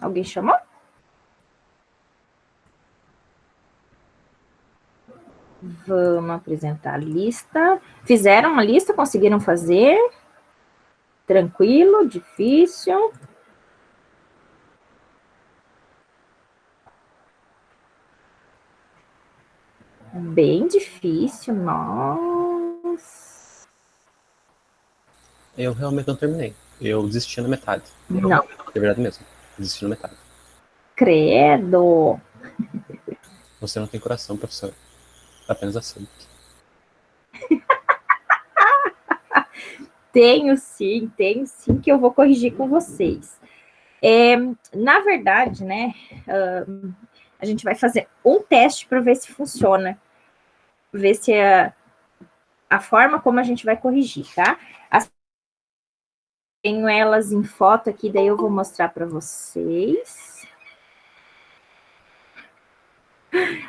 Alguém chamou? Vamos apresentar a lista. Fizeram uma lista? Conseguiram fazer? Tranquilo? Difícil? Bem difícil, nossa. Eu realmente não terminei. Eu desisti na metade. Não. É verdade mesmo. Desisti na metade. Credo. Você não tem coração, professor. Apenas aceito. Tenho sim, que eu vou corrigir com vocês. Na verdade, né, a gente vai fazer um teste para ver se funciona, ver se a forma como a gente vai corrigir, tá? Tenho elas em foto aqui, daí eu vou mostrar para vocês.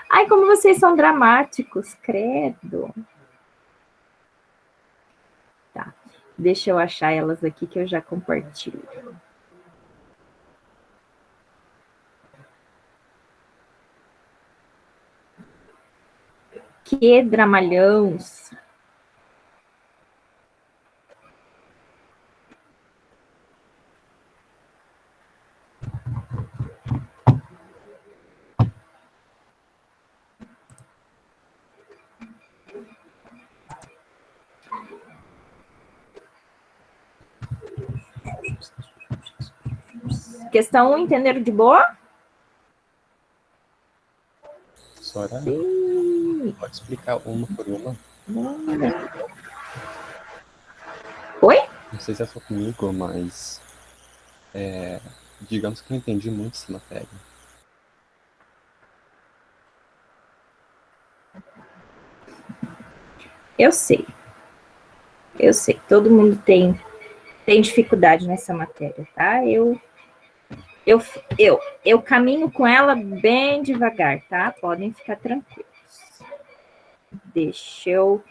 Ai, como vocês são dramáticos, credo. Tá, deixa eu achar elas aqui que eu já compartilho. Que dramalhões. Questão 1, entenderam de boa? Senhora, Sim. pode explicar uma por uma? Oi? Não sei se é só comigo, mas digamos que eu entendi muito essa matéria. Eu sei. Todo mundo tem dificuldade nessa matéria, tá? Eu caminho com ela bem devagar, tá? Podem ficar tranquilos. Deixa eu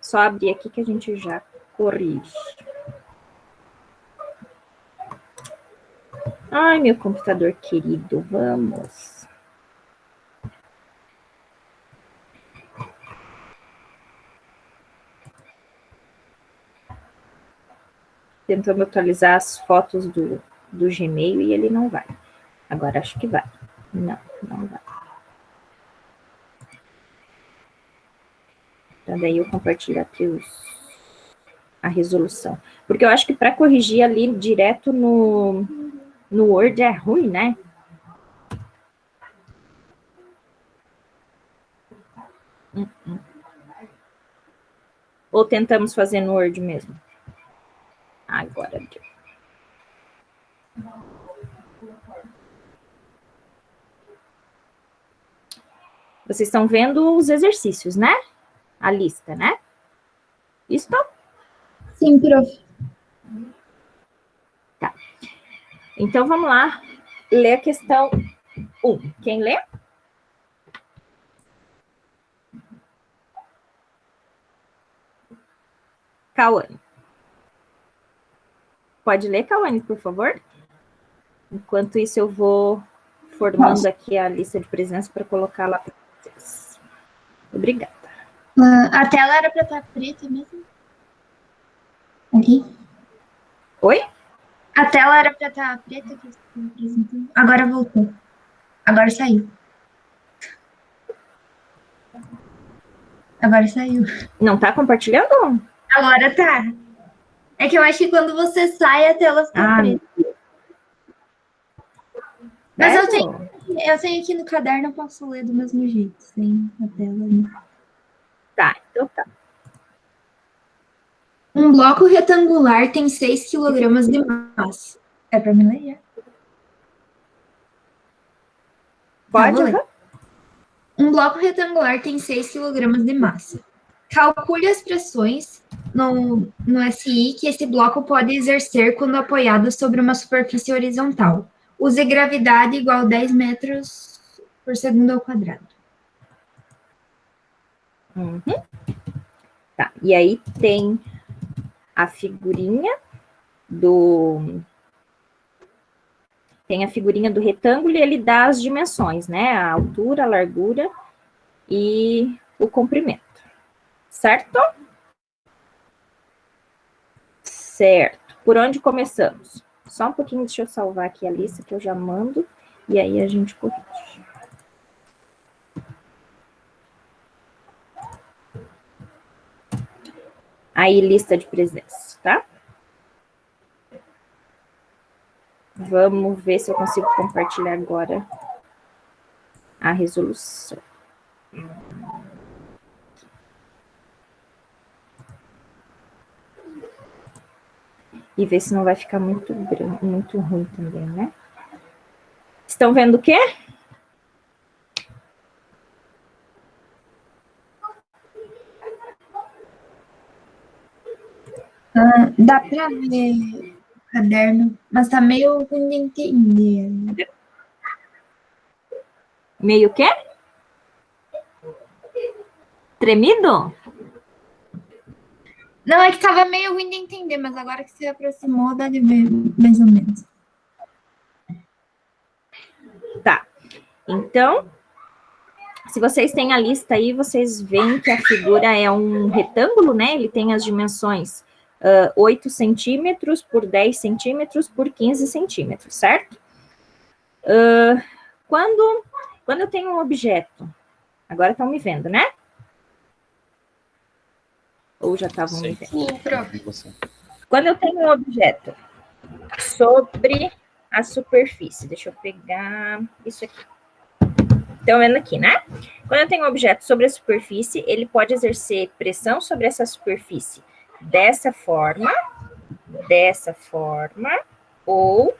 só abrir aqui que a gente já corrige. Ai, meu computador querido, vamos. Tentando atualizar as fotos do Gmail e ele não vai. Agora acho que vai. Não, não vai. Então, daí eu compartilho aqui a resolução. Porque eu acho que para corrigir ali direto no Word é ruim, né? Ou tentamos fazer no Word mesmo? Agora deu. Vocês estão vendo os exercícios, né? A lista, né? Isso? Sim, prof. Tá. Então, vamos lá ler a questão 1. Quem lê? Cauane. Pode ler, Cauane, por favor? Enquanto isso, eu vou formando aqui a lista de presença para colocar lá para vocês. Obrigada. A tela era para estar preta mesmo? Aqui? Oi? A tela era para estar preta que eu apresentando. Agora voltou. Agora saiu. Agora saiu. Não tá compartilhando? Agora tá. É que eu acho que quando você sai, a tela fica preta. Mas eu tenho aqui no caderno, eu posso ler do mesmo jeito, sem a tela. Né? Tá, então tá. Um bloco retangular tem 6 kg de massa. É para me ler? Pode? Tá, um bloco retangular tem 6 kg de massa. Calcule as pressões no SI que esse bloco pode exercer quando apoiado sobre uma superfície horizontal. Use gravidade igual a 10 metros por segundo ao quadrado. Uhum. Tá, e aí tem a figurinha tem a figurinha do retângulo e ele dá as dimensões, né? A altura, a largura e o comprimento. Certo? Certo. Por onde começamos? Só um pouquinho, deixa eu salvar aqui a lista que eu já mando, e aí a gente corrige. Aí, lista de presença, tá? Vamos ver se eu consigo compartilhar agora a resolução. E ver se não vai ficar muito grande, muito ruim também, né? Estão vendo o quê? Dá para ver o caderno, mas tá meio ruim de entender. Meio quê? Tremido? Não, é que tava meio ruim de entender, mas agora que se aproximou, dá de ver mais ou menos. Tá. Então, se vocês têm a lista aí, vocês veem que a figura é um retângulo, né? Ele tem as dimensões 8 centímetros por 10 centímetros por 15 centímetros, certo? Quando eu tenho um objeto, agora estão me vendo, né? Ou já estavam me vendo? Quando eu tenho um objeto sobre a superfície, deixa eu pegar isso aqui. Estão vendo aqui, né? Quando eu tenho um objeto sobre a superfície, ele pode exercer pressão sobre essa superfície dessa forma ou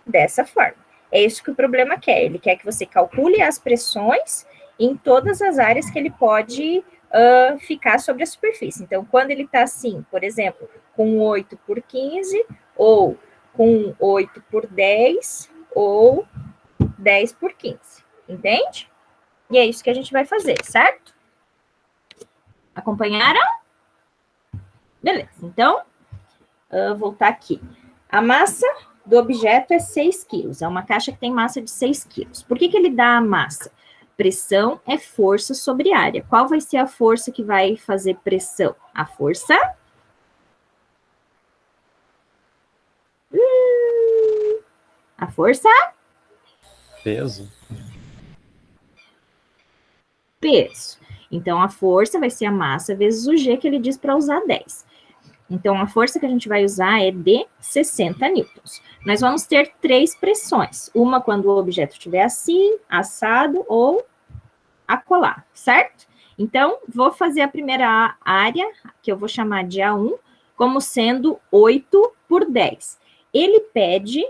dessa forma. É isso que o problema quer. Ele quer que você calcule as pressões em todas as áreas que ele pode ficar sobre a superfície. Então, quando ele está assim, por exemplo, com 8 por 15, ou com 8 por 10, ou 10 por 15. Entende? E é isso que a gente vai fazer, certo? Acompanharam? Beleza, então, voltar aqui. A massa do objeto é 6 quilos. É uma caixa que tem massa de 6 quilos. Por que ele dá a massa? Pressão é força sobre área. Qual vai ser a força que vai fazer pressão? A força... A força... Peso. Peso. Então, a força vai ser a massa vezes o G, que ele diz para usar 10. Então, a força que a gente vai usar é de 60 newtons. Nós vamos ter 3 pressões. Uma quando o objeto estiver assim, assado ou acolá, certo? Então, vou fazer a primeira área, que eu vou chamar de A1, como sendo 8 por 10. Ele pede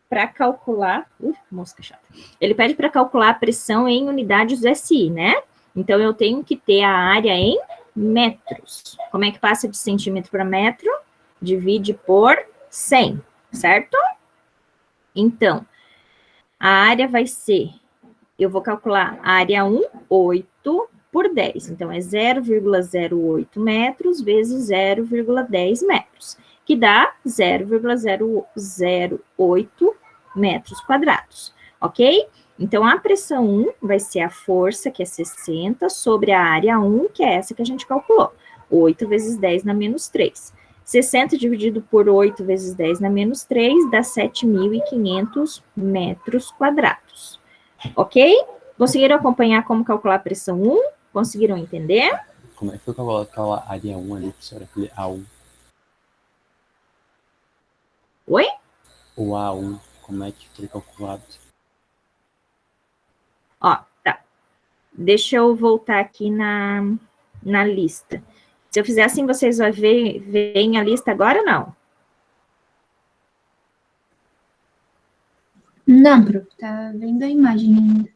para calcular... mosca chata. Ele pede para calcular a pressão em unidades do SI, né? Então, eu tenho que ter a área em metros. Como é que passa de centímetro para metro? Divide por 100, certo? Então, a área vai ser... Eu vou calcular a área 1, 8 por 10. Então, é 0,08 metros vezes 0,10 metros, que dá 0,008 metros quadrados, ok? Então, a pressão 1 vai ser a força, que é 60, sobre a área 1, que é essa que a gente calculou. 8 vezes 10 na menos 3. 60 dividido por 8 vezes 10 na menos 3 dá 7.500 metros quadrados. Ok? Conseguiram acompanhar como calcular a pressão 1? Conseguiram entender? Como é que foi calcular aquela área 1 ali, professora? Aquele A1. Oi? O A1, como é que foi calculado? Ó, tá. Deixa eu voltar aqui na lista. Se eu fizer assim, vocês vão ver a lista agora ou não? Não, prof, tá vendo a imagem ainda.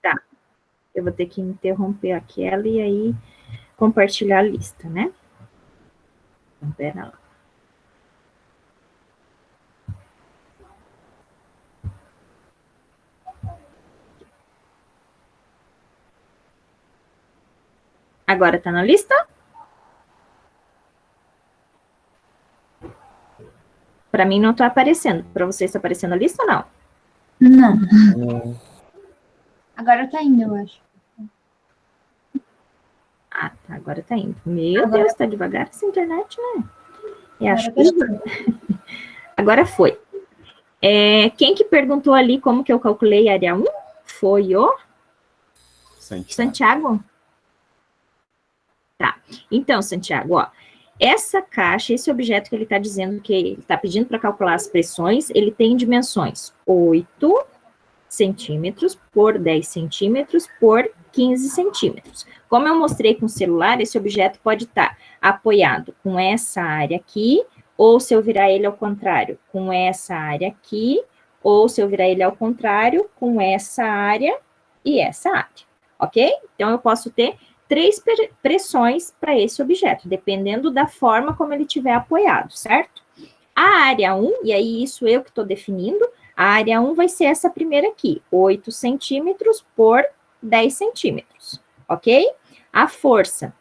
Tá. Eu vou ter que interromper aquela e aí compartilhar a lista, né? Então, pera lá. Agora tá na lista? Para mim não está aparecendo. Para você está aparecendo a lista ou não? Não. Hum, Agora tá indo, eu acho. Ah, tá, agora tá indo. Meu Agora- Deus, tá devagar essa internet, né? É a Agora chuva. Agora foi. Quem que perguntou ali como que eu calculei a área 1? Foi o Santiago? Tá. Então, Santiago, ó, essa caixa, esse objeto que ele está dizendo que ele está pedindo para calcular as pressões, ele tem dimensões 8 centímetros por 10 centímetros por 15 centímetros. Como eu mostrei com o celular, esse objeto pode estar apoiado com essa área aqui, ou se eu virar ele ao contrário, com essa área aqui, ou se eu virar ele ao contrário, com essa área e essa área, ok? Então, eu posso ter 3 pressões para esse objeto, dependendo da forma como ele estiver apoiado, certo? A área 1, e aí isso eu que estou definindo, a área 1 vai ser essa primeira aqui, 8 centímetros por 10 centímetros, ok? A força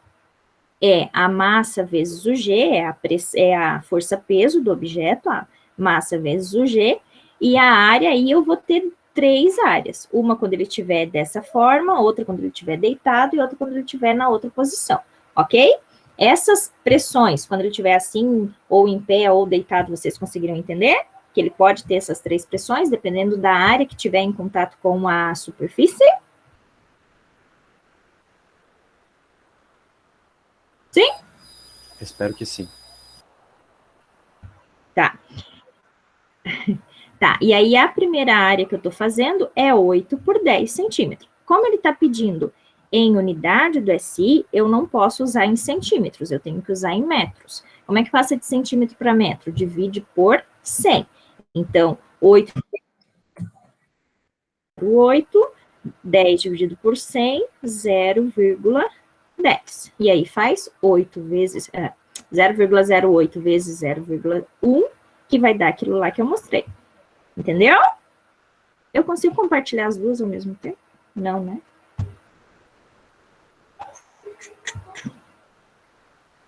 é a massa vezes o G, é a força-peso do objeto, a massa vezes o G, e a área aí eu vou ter 3 áreas, uma quando ele estiver dessa forma, outra quando ele estiver deitado e outra quando ele estiver na outra posição, ok? Essas pressões, quando ele estiver assim, ou em pé, ou deitado, vocês conseguiram entender? Que ele pode ter essas 3 pressões, dependendo da área que tiver em contato com a superfície? Sim? espero que sim. Tá. Tá, e aí a primeira área que eu estou fazendo é 8 por 10 centímetros. Como ele está pedindo em unidade do SI, eu não posso usar em centímetros, eu tenho que usar em metros. Como é que passa de centímetro para metro? Divide por 100. Então, 8 por 8, 10 dividido por 100, 0,10. E aí faz 8 vezes, 0,08 vezes 0,1, que vai dar aquilo lá que eu mostrei. Entendeu? Eu consigo compartilhar as duas ao mesmo tempo? Não, né?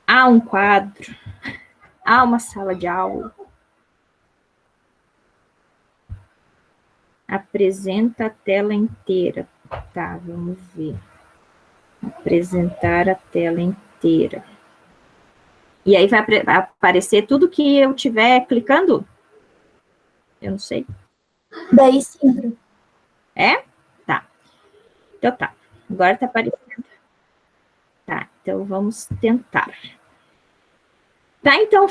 Há um quadro. Há uma sala de aula. Apresenta a tela inteira. Tá, vamos ver. Apresentar a tela inteira. E aí vai aparecer tudo que eu tiver clicando? Eu não sei. Daí sim. É? Tá. Então tá. Agora tá aparecendo. Tá, então vamos tentar. Tá, então,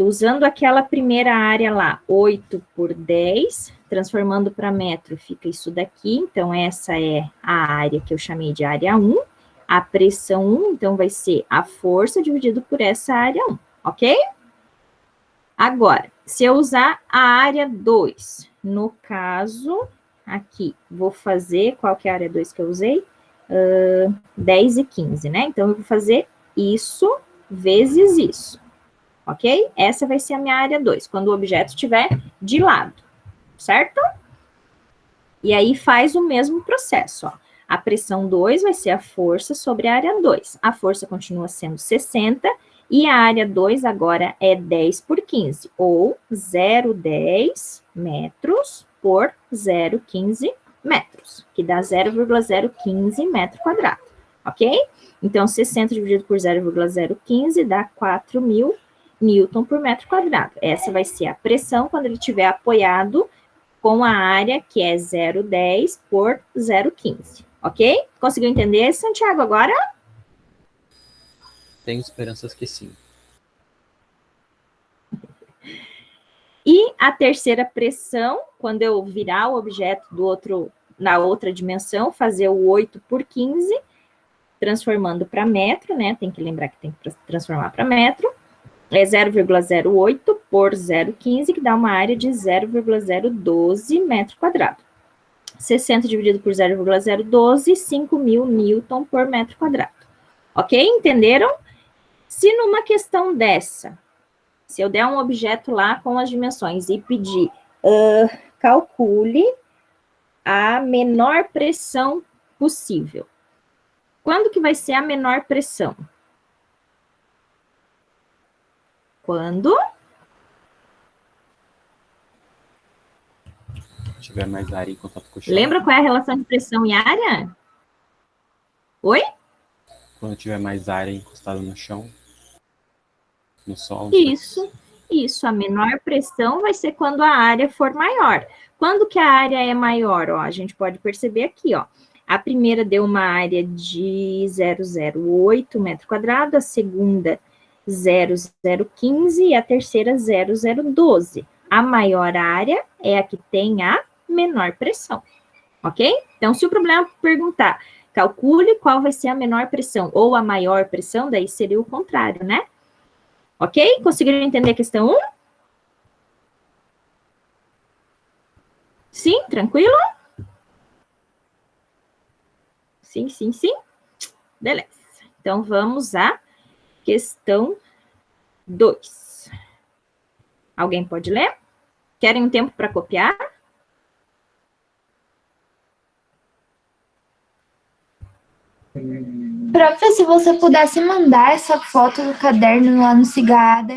usando aquela primeira área lá, 8 por 10, transformando para metro, fica isso daqui. Então, essa é a área que eu chamei de área 1. A pressão 1, então, vai ser a força dividido por essa área 1, ok? Agora, se eu usar a área 2, no caso, aqui, vou fazer, qual que é a área 2 que eu usei? 10 e 15, né? Então, eu vou fazer isso vezes isso. Ok? Essa vai ser a minha área 2, quando o objeto estiver de lado, certo? E aí faz o mesmo processo, ó. A pressão 2 vai ser a força sobre a área 2. A força continua sendo 60 e a área 2 agora é 10 por 15, ou 0,10 metros por 0,15 metros, que dá 0,015 metro quadrado, ok? Então, 60 dividido por 0,015 dá 4.000 Newton por metro quadrado. Essa vai ser a pressão quando ele estiver apoiado com a área que é 0,10 por 0,15, ok? Conseguiu entender, Santiago, agora? Tenho esperanças que sim. E a terceira pressão, quando eu virar o objeto na outra dimensão, fazer o 8 por 15, transformando para metro, né? Tem que lembrar que tem que transformar para metro. É 0,08 por 0,15, que dá uma área de 0,012 metro quadrado. 60 dividido por 0,012, 5.000 Newton por metro quadrado. Ok? Entenderam? Se numa questão dessa, se eu der um objeto lá com as dimensões e pedir, calcule a menor pressão possível. Quando que vai ser a menor pressão? Quando tiver mais área em contato com o chão. Lembra qual é a relação de pressão e área? Oi? Quando tiver mais área encostada no chão, no solo. Isso. A menor pressão vai ser quando a área for maior. Quando que a área é maior? Ó, a gente pode perceber aqui, ó. A primeira deu uma área de 0,08 metro quadrado, a segunda 0,015 e a terceira 0,012. A maior área é a que tem a menor pressão, ok? Então, se o problema perguntar, calcule qual vai ser a menor pressão ou a maior pressão, daí seria o contrário, né? Ok? Conseguiram entender a questão 1? Sim? Tranquilo? Sim. Beleza. Então, vamos à questão 2. Alguém pode ler? Querem um tempo para copiar? Prof, se você pudesse mandar essa foto do caderno lá no Cigada,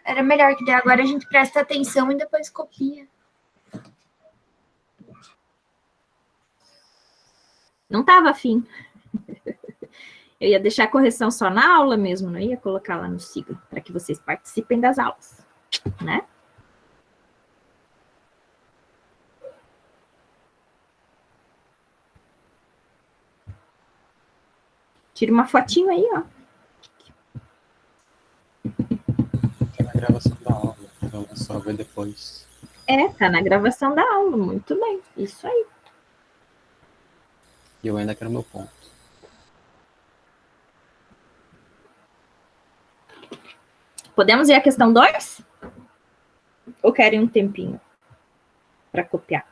era melhor, que daí agora a gente presta atenção e depois copia. Não estava afim. Eu ia deixar a correção só na aula mesmo, não ia colocar lá no Siga, para que vocês participem das aulas, né? Tira uma fotinho aí, ó. Tá na gravação da aula, então é só ver depois. Tá na gravação da aula, muito bem, isso aí. E eu ainda quero meu ponto. Podemos ir à questão 2? Ou querem um tempinho para copiar?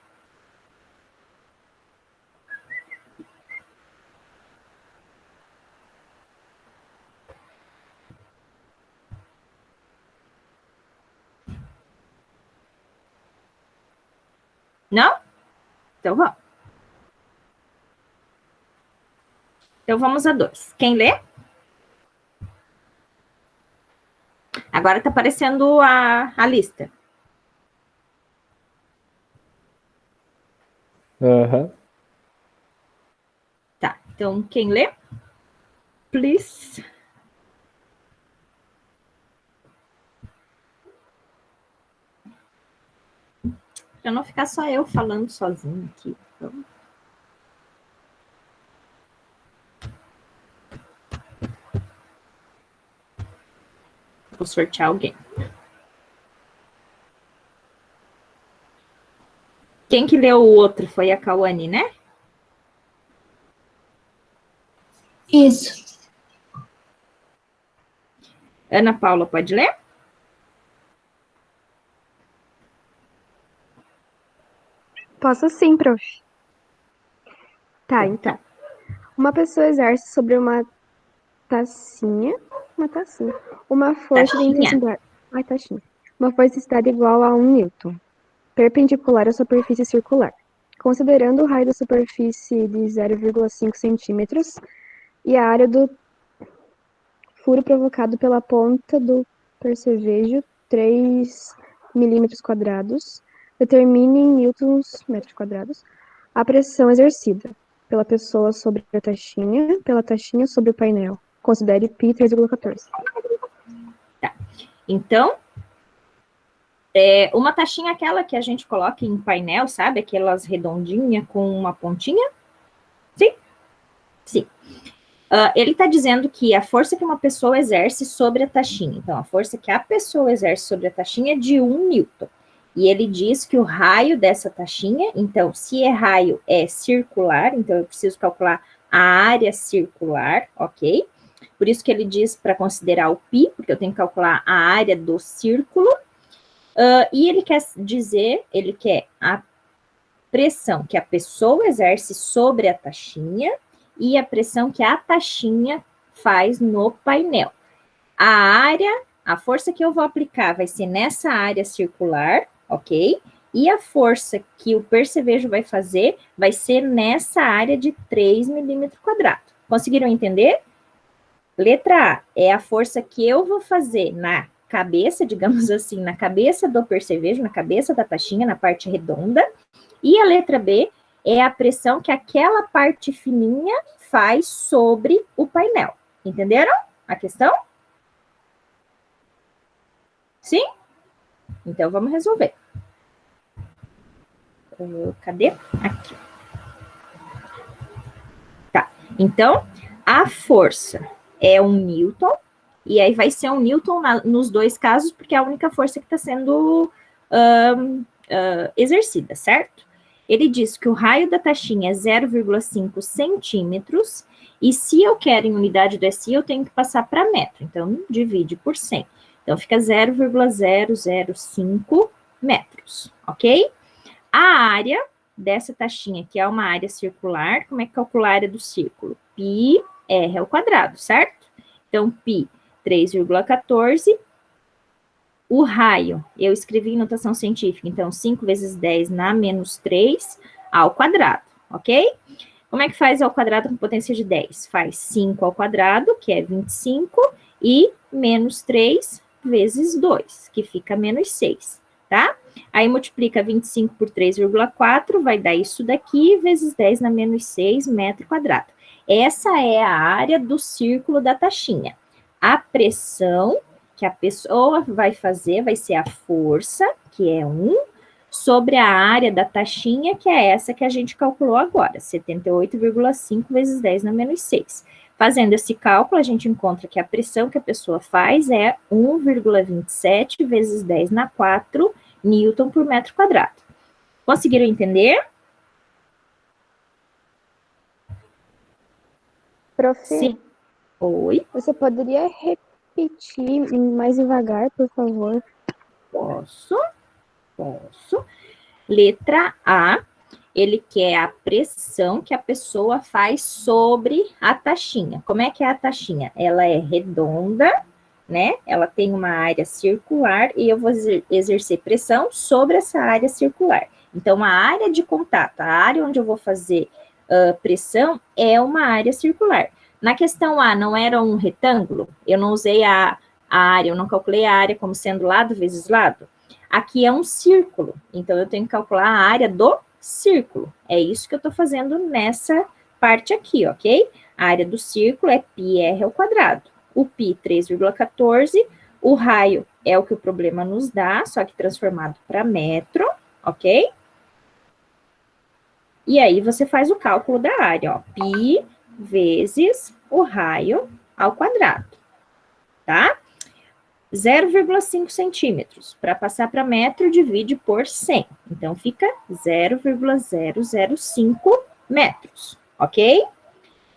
Não? Então vamos. Então vamos a 2. Quem lê? Agora está aparecendo a lista. Tá, então quem lê? Please. Para não ficar só eu falando sozinho aqui. Então. Vou sortear alguém. Quem que leu o outro foi a Cauane, né? Isso. Ana Paula, pode ler? Posso sim, prof. Tá, então. Uma pessoa exerce sobre uma tacinha, uma força de intensidade. Taxinha. Uma força de intensidade igual a 1 newton, perpendicular à superfície circular. Considerando o raio da superfície de 0,5 centímetros e a área do furo provocado pela ponta do percevejo, 3 milímetros quadrados, determine em newtons metros quadrados a pressão exercida pela pessoa sobre a taxinha, pela taxinha sobre o painel. Considere π 3,14. Tá. Então, uma taxinha é aquela que a gente coloca em painel, sabe? Aquelas redondinhas com uma pontinha. Sim? Sim. Ele está dizendo que a força que uma pessoa exerce sobre a taxinha. Então, a força que a pessoa exerce sobre a taxinha é de 1 newton. E ele diz que o raio dessa taxinha, então, se é raio, é circular, então eu preciso calcular a área circular, ok? Por isso que ele diz para considerar o π, porque eu tenho que calcular a área do círculo. E ele quer dizer, ele quer a pressão que a pessoa exerce sobre a taxinha e a pressão que a taxinha faz no painel. A área, a força que eu vou aplicar vai ser nessa área circular, ok? E a força que o percevejo vai fazer vai ser nessa área de 3 milímetros quadrados. Conseguiram entender? Letra A é a força que eu vou fazer na cabeça, digamos assim, na cabeça do percevejo, na cabeça da taxinha, na parte redonda, e a letra B é a pressão que aquela parte fininha faz sobre o painel. Entenderam a questão? Sim? Então, vamos resolver. Cadê? Aqui. Tá. Então, a força é 1 Newton, e aí vai ser 1 Newton nos dois casos, porque é a única força que está sendo exercida, certo? Ele diz que o raio da taxinha é 0,5 centímetros, e se eu quero em unidade do SI, eu tenho que passar para metro. Então, divide por 100. Então, fica 0,005 metros, ok? A área dessa taxinha, que é uma área circular, como é que calcula a área do círculo? Pi r ao quadrado, certo? Então, pi 3,14. O raio, eu escrevi em notação científica, então 5 vezes 10 na menos 3 ao quadrado, ok? Como é que faz ao quadrado com potência de 10? Faz 5 ao quadrado, que é 25, e menos 3 vezes 2, que fica menos 6, tá? Aí multiplica 25 por 3,4, vai dar isso daqui, vezes 10 na menos 6 metro quadrado. Essa é a área do círculo da taxinha. A pressão que a pessoa vai fazer vai ser a força, que é 1, sobre a área da taxinha, que é essa que a gente calculou agora, 78,5 vezes 10 na menos 6. Fazendo esse cálculo, a gente encontra que a pressão que a pessoa faz é 1,27 vezes 10 na 4 Newton por metro quadrado. Conseguiram entender? Prof, Sim. Oi? você poderia repetir mais devagar, por favor? Posso. Letra A, ele quer a pressão que a pessoa faz sobre a taxinha. Como é que é a taxinha? Ela é redonda, né? Ela tem uma área circular e eu vou exercer pressão sobre essa área circular. Então, a área de contato, a área onde eu vou fazer pressão é uma área circular. Na questão A, não era um retângulo? Eu não usei a área, eu não calculei a área como sendo lado vezes lado? Aqui é um círculo, então eu tenho que calcular a área do círculo. É isso que eu estou fazendo nessa parte aqui, ok? A área do círculo é πr ao quadrado. O π, 3,14. O raio é o que o problema nos dá, só que transformado para metro, ok? E aí você faz o cálculo da área, ó. Π vezes o raio ao quadrado, tá? 0,5 centímetros. Para passar para metro, divide por 100. Então, fica 0,005 metros, ok?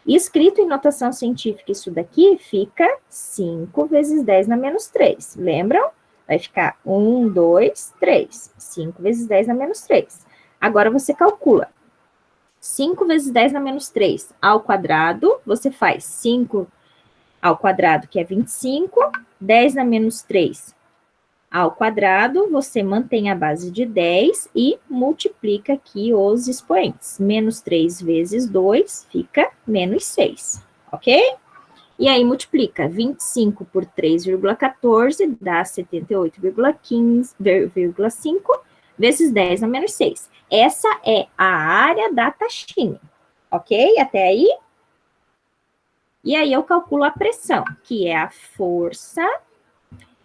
E escrito em notação científica, isso daqui fica 5 vezes 10 na menos 3. Lembram? Vai ficar 1, 2, 3. 5 vezes 10 na menos 3. Agora, você calcula. 5 vezes 10 na menos 3 ao quadrado, você faz 5 ao quadrado, que é 25, 10 na menos 3 ao quadrado, você mantém a base de 10 e multiplica aqui os expoentes. Menos 3 vezes 2 fica menos 6, ok? E aí multiplica 25 por 3,14 dá 78,5 vezes 10 na menos 6. Essa é a área da taxinha, ok? Até aí? E aí eu calculo a pressão, que é a força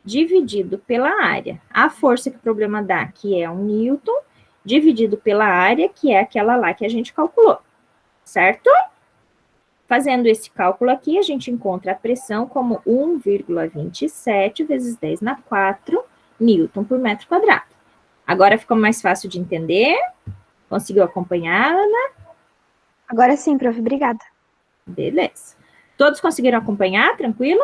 dividido pela área. A força que o problema dá, que é 1 Newton, dividido pela área, que é aquela lá que a gente calculou, certo? Fazendo esse cálculo aqui, a gente encontra a pressão como 1,27 vezes 10 na 4 Newton por metro quadrado. Agora ficou mais fácil de entender? Conseguiu acompanhar, Ana? Agora sim, prof, obrigada. Beleza. Todos conseguiram acompanhar? Tranquilo?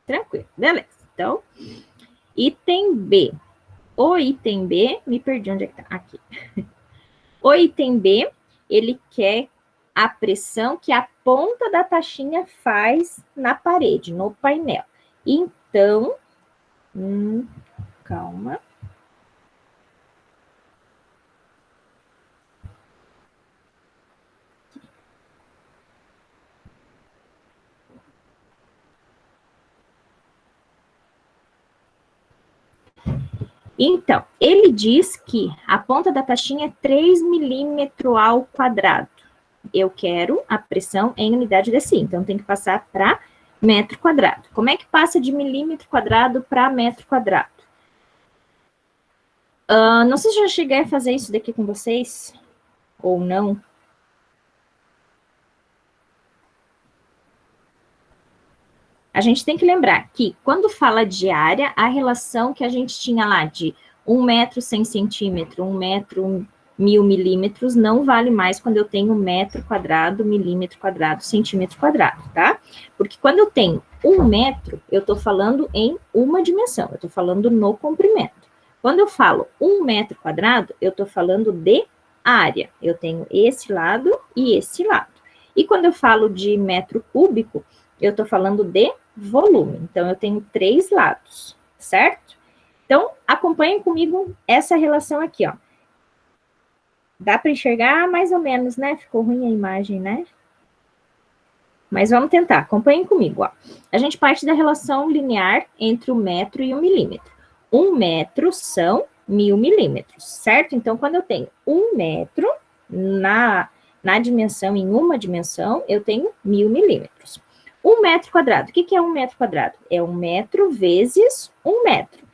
Tranquilo, beleza. Então, item B. O item B, me perdi onde é que tá. Aqui. O item B, ele quer a pressão que a ponta da taxinha faz na parede, no painel. Então, calma. Então, ele diz que a ponta da taxinha é 3 milímetros ao quadrado. Eu quero a pressão em unidade de SI, então tem que passar para metro quadrado. Como é que passa de milímetro quadrado para metro quadrado? Não sei se eu já cheguei a fazer isso daqui com vocês, ou não. A gente tem que lembrar que, quando fala de área, a relação que a gente tinha lá de 1 metro 100 centímetros, 1 metro 1000 milímetros, não vale mais quando eu tenho metro quadrado, milímetro quadrado, centímetro quadrado, tá? Porque quando eu tenho 1 metro, eu estou falando em uma dimensão, eu estou falando no comprimento. Quando eu falo 1 metro quadrado, eu estou falando de área. Eu tenho esse lado e esse lado. E quando eu falo de metro cúbico, eu estou falando de volume. Então, eu tenho 3 lados, certo? Então, acompanhem comigo essa relação aqui, ó. Dá para enxergar mais ou menos, né? Ficou ruim a imagem, né? Mas vamos tentar. Acompanhem comigo, ó. A gente parte da relação linear entre o metro e o milímetro. 1 metro são 1000 milímetros, certo? Então, quando eu tenho 1 metro na dimensão, em uma dimensão, eu tenho 1000 milímetros. 1 metro quadrado. O que é 1 metro quadrado? É 1 metro vezes 1 metro.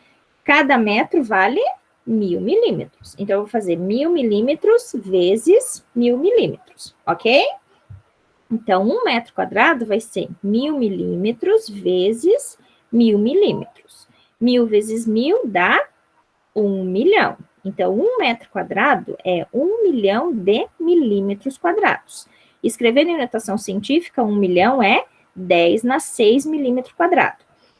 Cada metro vale 1000 milímetros. Então, eu vou fazer 1000 milímetros vezes 1000 milímetros, ok? Então, 1 metro quadrado vai ser 1000 milímetros vezes 1000 milímetros. 1000 vezes 1000 dá 1 milhão. Então, 1 metro quadrado é 1 milhão de milímetros quadrados. Escrevendo em notação científica, 1 milhão é 10 na 6 milímetro quadrado.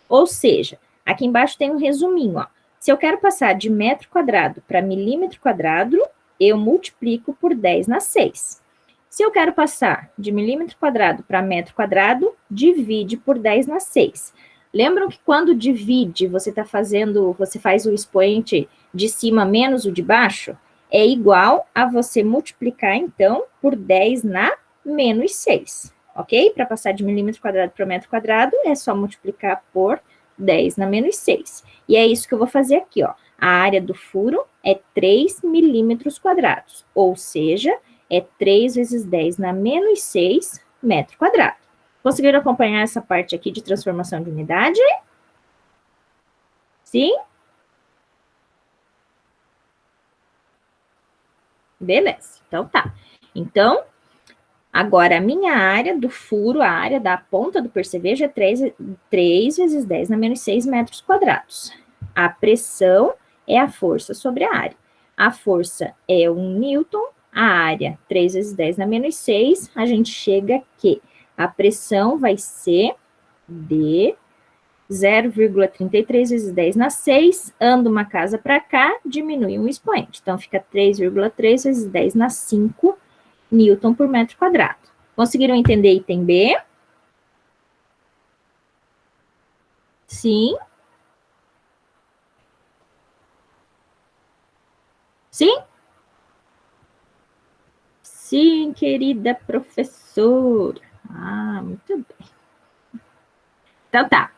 Ou seja, aqui embaixo tem um resuminho, ó. Se eu quero passar de metro quadrado para milímetro quadrado, eu multiplico por 10 na 6. Se eu quero passar de milímetro quadrado para metro quadrado, divide por 10 na 6. Lembram que quando divide, você faz o expoente de cima menos o de baixo? É igual a você multiplicar, então, por 10 na menos 6, ok? Para passar de milímetro quadrado para metro quadrado, é só multiplicar por 10 na menos 6. E é isso que eu vou fazer aqui, ó. A área do furo é 3 milímetros quadrados, ou seja, é 3 vezes 10 na menos 6 metro quadrado. Conseguiram acompanhar essa parte aqui de transformação de unidade? Sim? Beleza, então tá. Então, agora a minha área do furo, a área da ponta do percevejo é 3 vezes 10 na menos 6 metros quadrados. A pressão é a força sobre a área. A força é 1 newton, a área 3 vezes 10 na menos 6, a gente chega que a pressão vai ser de 0,33 vezes 10 na 6, anda uma casa para cá, diminui um expoente. Então, fica 3,3 vezes 10 na 5 newton por metro quadrado. Conseguiram entender item B? Sim? Sim? Sim, querida professora. Ah, muito bem. Então tá.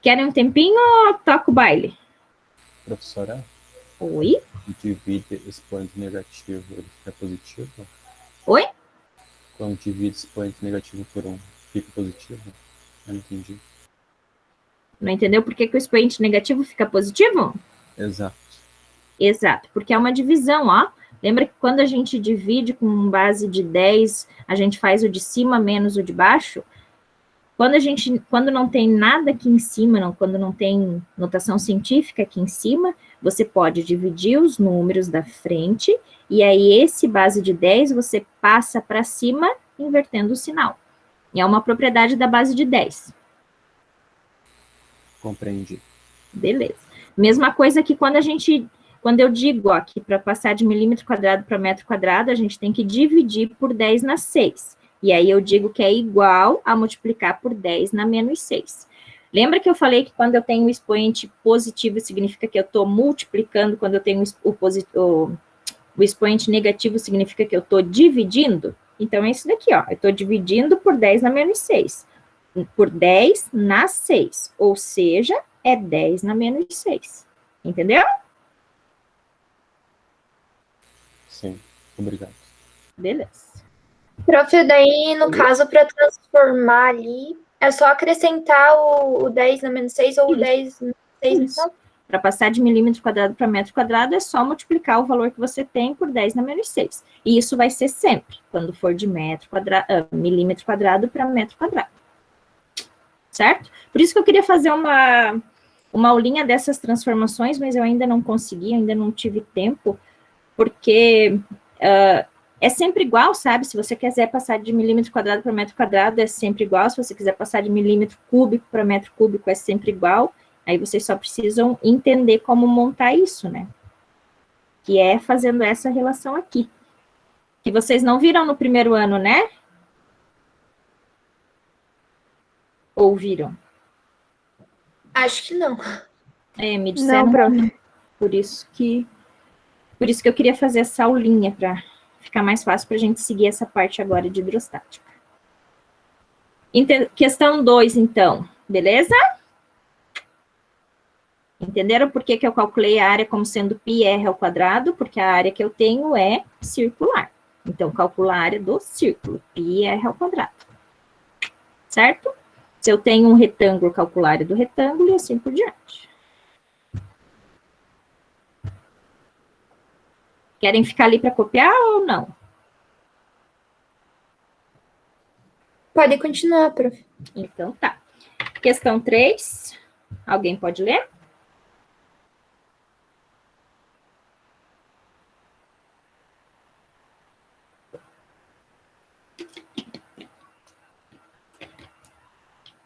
Querem um tempinho ou toca o baile? Professora? Oi? Divide expoente negativo, ele fica positivo? Oi? Quando divide expoente negativo por 1, fica positivo? Eu não entendi. Não entendeu por que o expoente negativo fica positivo? Exato. Exato, porque é uma divisão, ó. Lembra que quando a gente divide com base de 10, a gente faz o de cima menos o de baixo? Quando não tem nada aqui em cima, quando não tem notação científica aqui em cima, você pode dividir os números da frente, e aí esse base de 10 você passa para cima, invertendo o sinal. E é uma propriedade da base de 10. Compreendi. Beleza. Mesma coisa que quando eu digo ó, que para passar de milímetro quadrado para metro quadrado, a gente tem que dividir por 10 na 6. E aí eu digo que é igual a multiplicar por 10 na menos 6. Lembra que eu falei que quando eu tenho um expoente positivo, significa que eu estou multiplicando, quando eu tenho o expoente negativo, significa que eu estou dividindo? Então, é isso daqui, ó. Eu estou dividindo por 10 na menos 6. Por 10 na 6. Ou seja, é 10 na menos 6. Entendeu? Sim, obrigado. Beleza. Prof, daí, no caso, para transformar ali, é só acrescentar o 10 na menos 6 ou o Isso. 10 na 6, Isso. então? Para passar de milímetro quadrado para metro quadrado, é só multiplicar o valor que você tem por 10 na menos 6. E isso vai ser sempre, quando for de milímetro quadrado para metro quadrado. Certo? Por isso que eu queria fazer uma aulinha dessas transformações, mas eu ainda não consegui, ainda não tive tempo, porque é sempre igual, sabe? Se você quiser passar de milímetro quadrado para metro quadrado, é sempre igual. Se você quiser passar de milímetro cúbico para metro cúbico, é sempre igual. Aí vocês só precisam entender como montar isso, né? Que é fazendo essa relação aqui. Que vocês não viram no primeiro ano, né? Ou viram? Acho que não. Me disseram. Não, prof. Por isso que eu queria fazer essa aulinha para ficar mais fácil para a gente seguir essa parte agora de hidrostática. Questão 2, então, beleza? Entenderam por que eu calculei a área como sendo πr ao quadrado? Porque a área que eu tenho é circular. Então, calcula a área do círculo, πr ao quadrado. Certo? Se eu tenho um retângulo, calcular a área do retângulo e assim por diante. Querem ficar ali para copiar ou não? Pode continuar, prof. Então, tá. Questão 3. Alguém pode ler?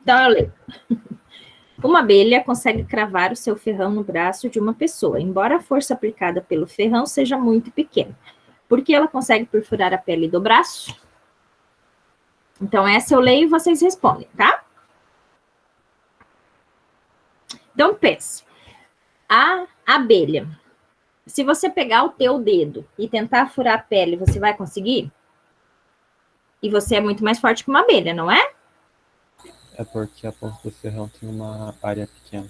Então, eu leio. Uma abelha consegue cravar o seu ferrão no braço de uma pessoa, embora a força aplicada pelo ferrão seja muito pequena. Por que ela consegue perfurar a pele do braço? Então, essa eu leio e vocês respondem, tá? Então, pense. A abelha. Se você pegar o teu dedo e tentar furar a pele, você vai conseguir? E você é muito mais forte que uma abelha, não é? É porque a ponta do ferrão tem uma área pequena,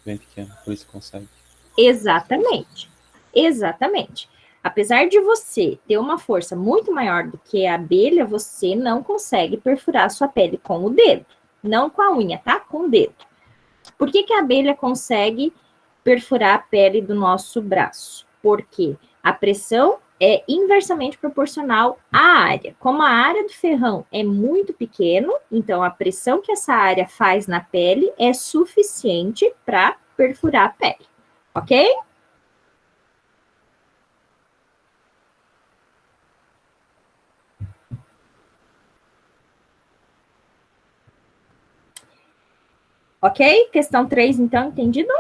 bem pequena, por isso consegue. Exatamente. Exatamente. Apesar de você ter uma força muito maior do que a abelha, você não consegue perfurar a sua pele com o dedo. Não com a unha, tá? Com o dedo. Por que a abelha consegue perfurar a pele do nosso braço? Porque a pressão é inversamente proporcional à área. Como a área do ferrão é muito pequeno, então a pressão que essa área faz na pele é suficiente para perfurar a pele. Ok? Ok? Questão 3, então, entendido?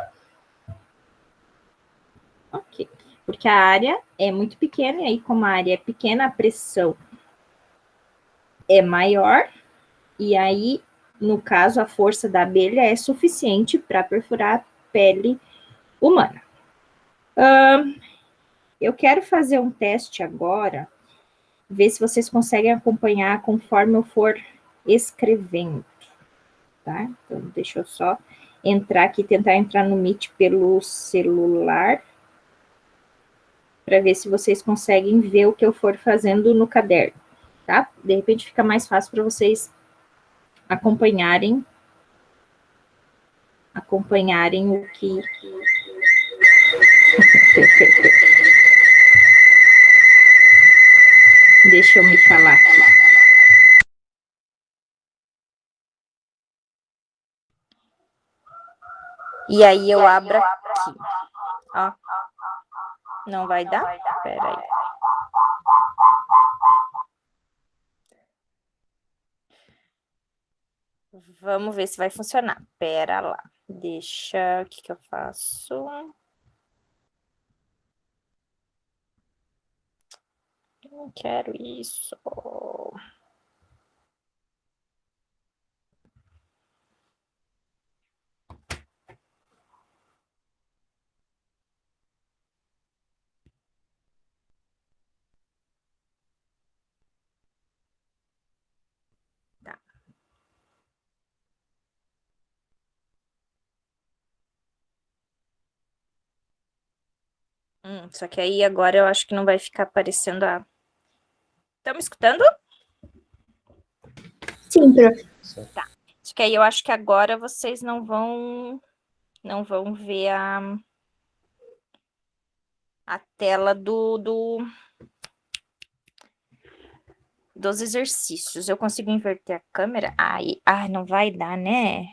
Ok. Porque a área é muito pequena, e aí, como a área é pequena, a pressão é maior, e aí, no caso, a força da abelha é suficiente para perfurar a pele humana. Eu quero fazer um teste agora, ver se vocês conseguem acompanhar conforme eu for escrevendo, tá? Então, deixa eu só entrar aqui, tentar entrar no Meet pelo celular, para ver se vocês conseguem ver o que eu for fazendo no caderno, tá? De repente fica mais fácil para vocês acompanharem o que... Deixa eu me falar aqui. E aí eu abro aqui. Ó. Não vai dar? Espera aí. Vamos ver se vai funcionar. Pera lá. Deixa... O que eu faço? Não quero isso. Tá. Só que aí agora eu acho que não vai ficar aparecendo a... Estão me escutando? Sim, prof. Certo. Acho que aí eu acho que agora vocês não vão ver a tela dos exercícios. Eu consigo inverter a câmera? Ai, não vai dar, né?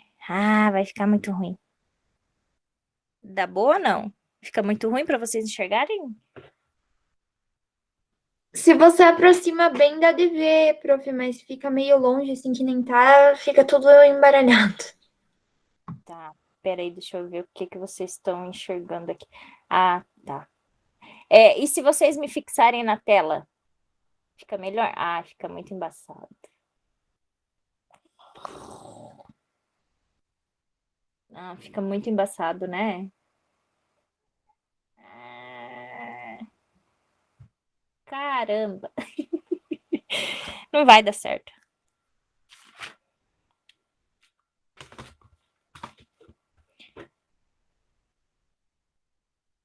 Vai ficar muito ruim. Dá boa ou não? Fica muito ruim para vocês enxergarem? Se você aproxima bem, dá de ver, prof, mas fica meio longe, assim, que nem tá, fica tudo embaralhado. Tá, peraí, deixa eu ver o que vocês estão enxergando aqui. Ah, tá. E se vocês me fixarem na tela? Fica melhor? Fica muito embaçado. Fica muito embaçado, né? Caramba. Não vai dar certo.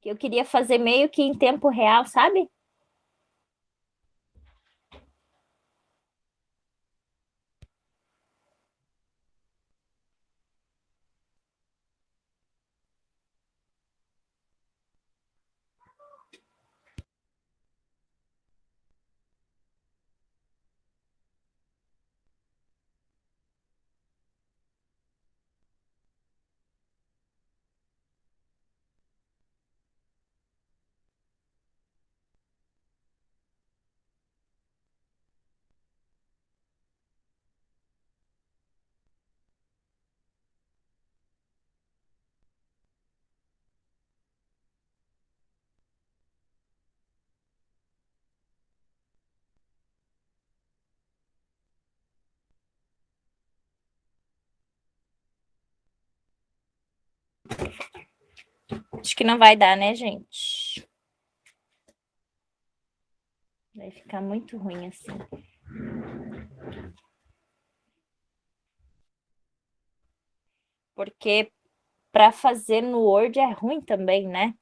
Eu queria fazer meio que em tempo real, sabe? Acho que não vai dar, né, gente? Vai ficar muito ruim assim. Porque para fazer no Word é ruim também, né?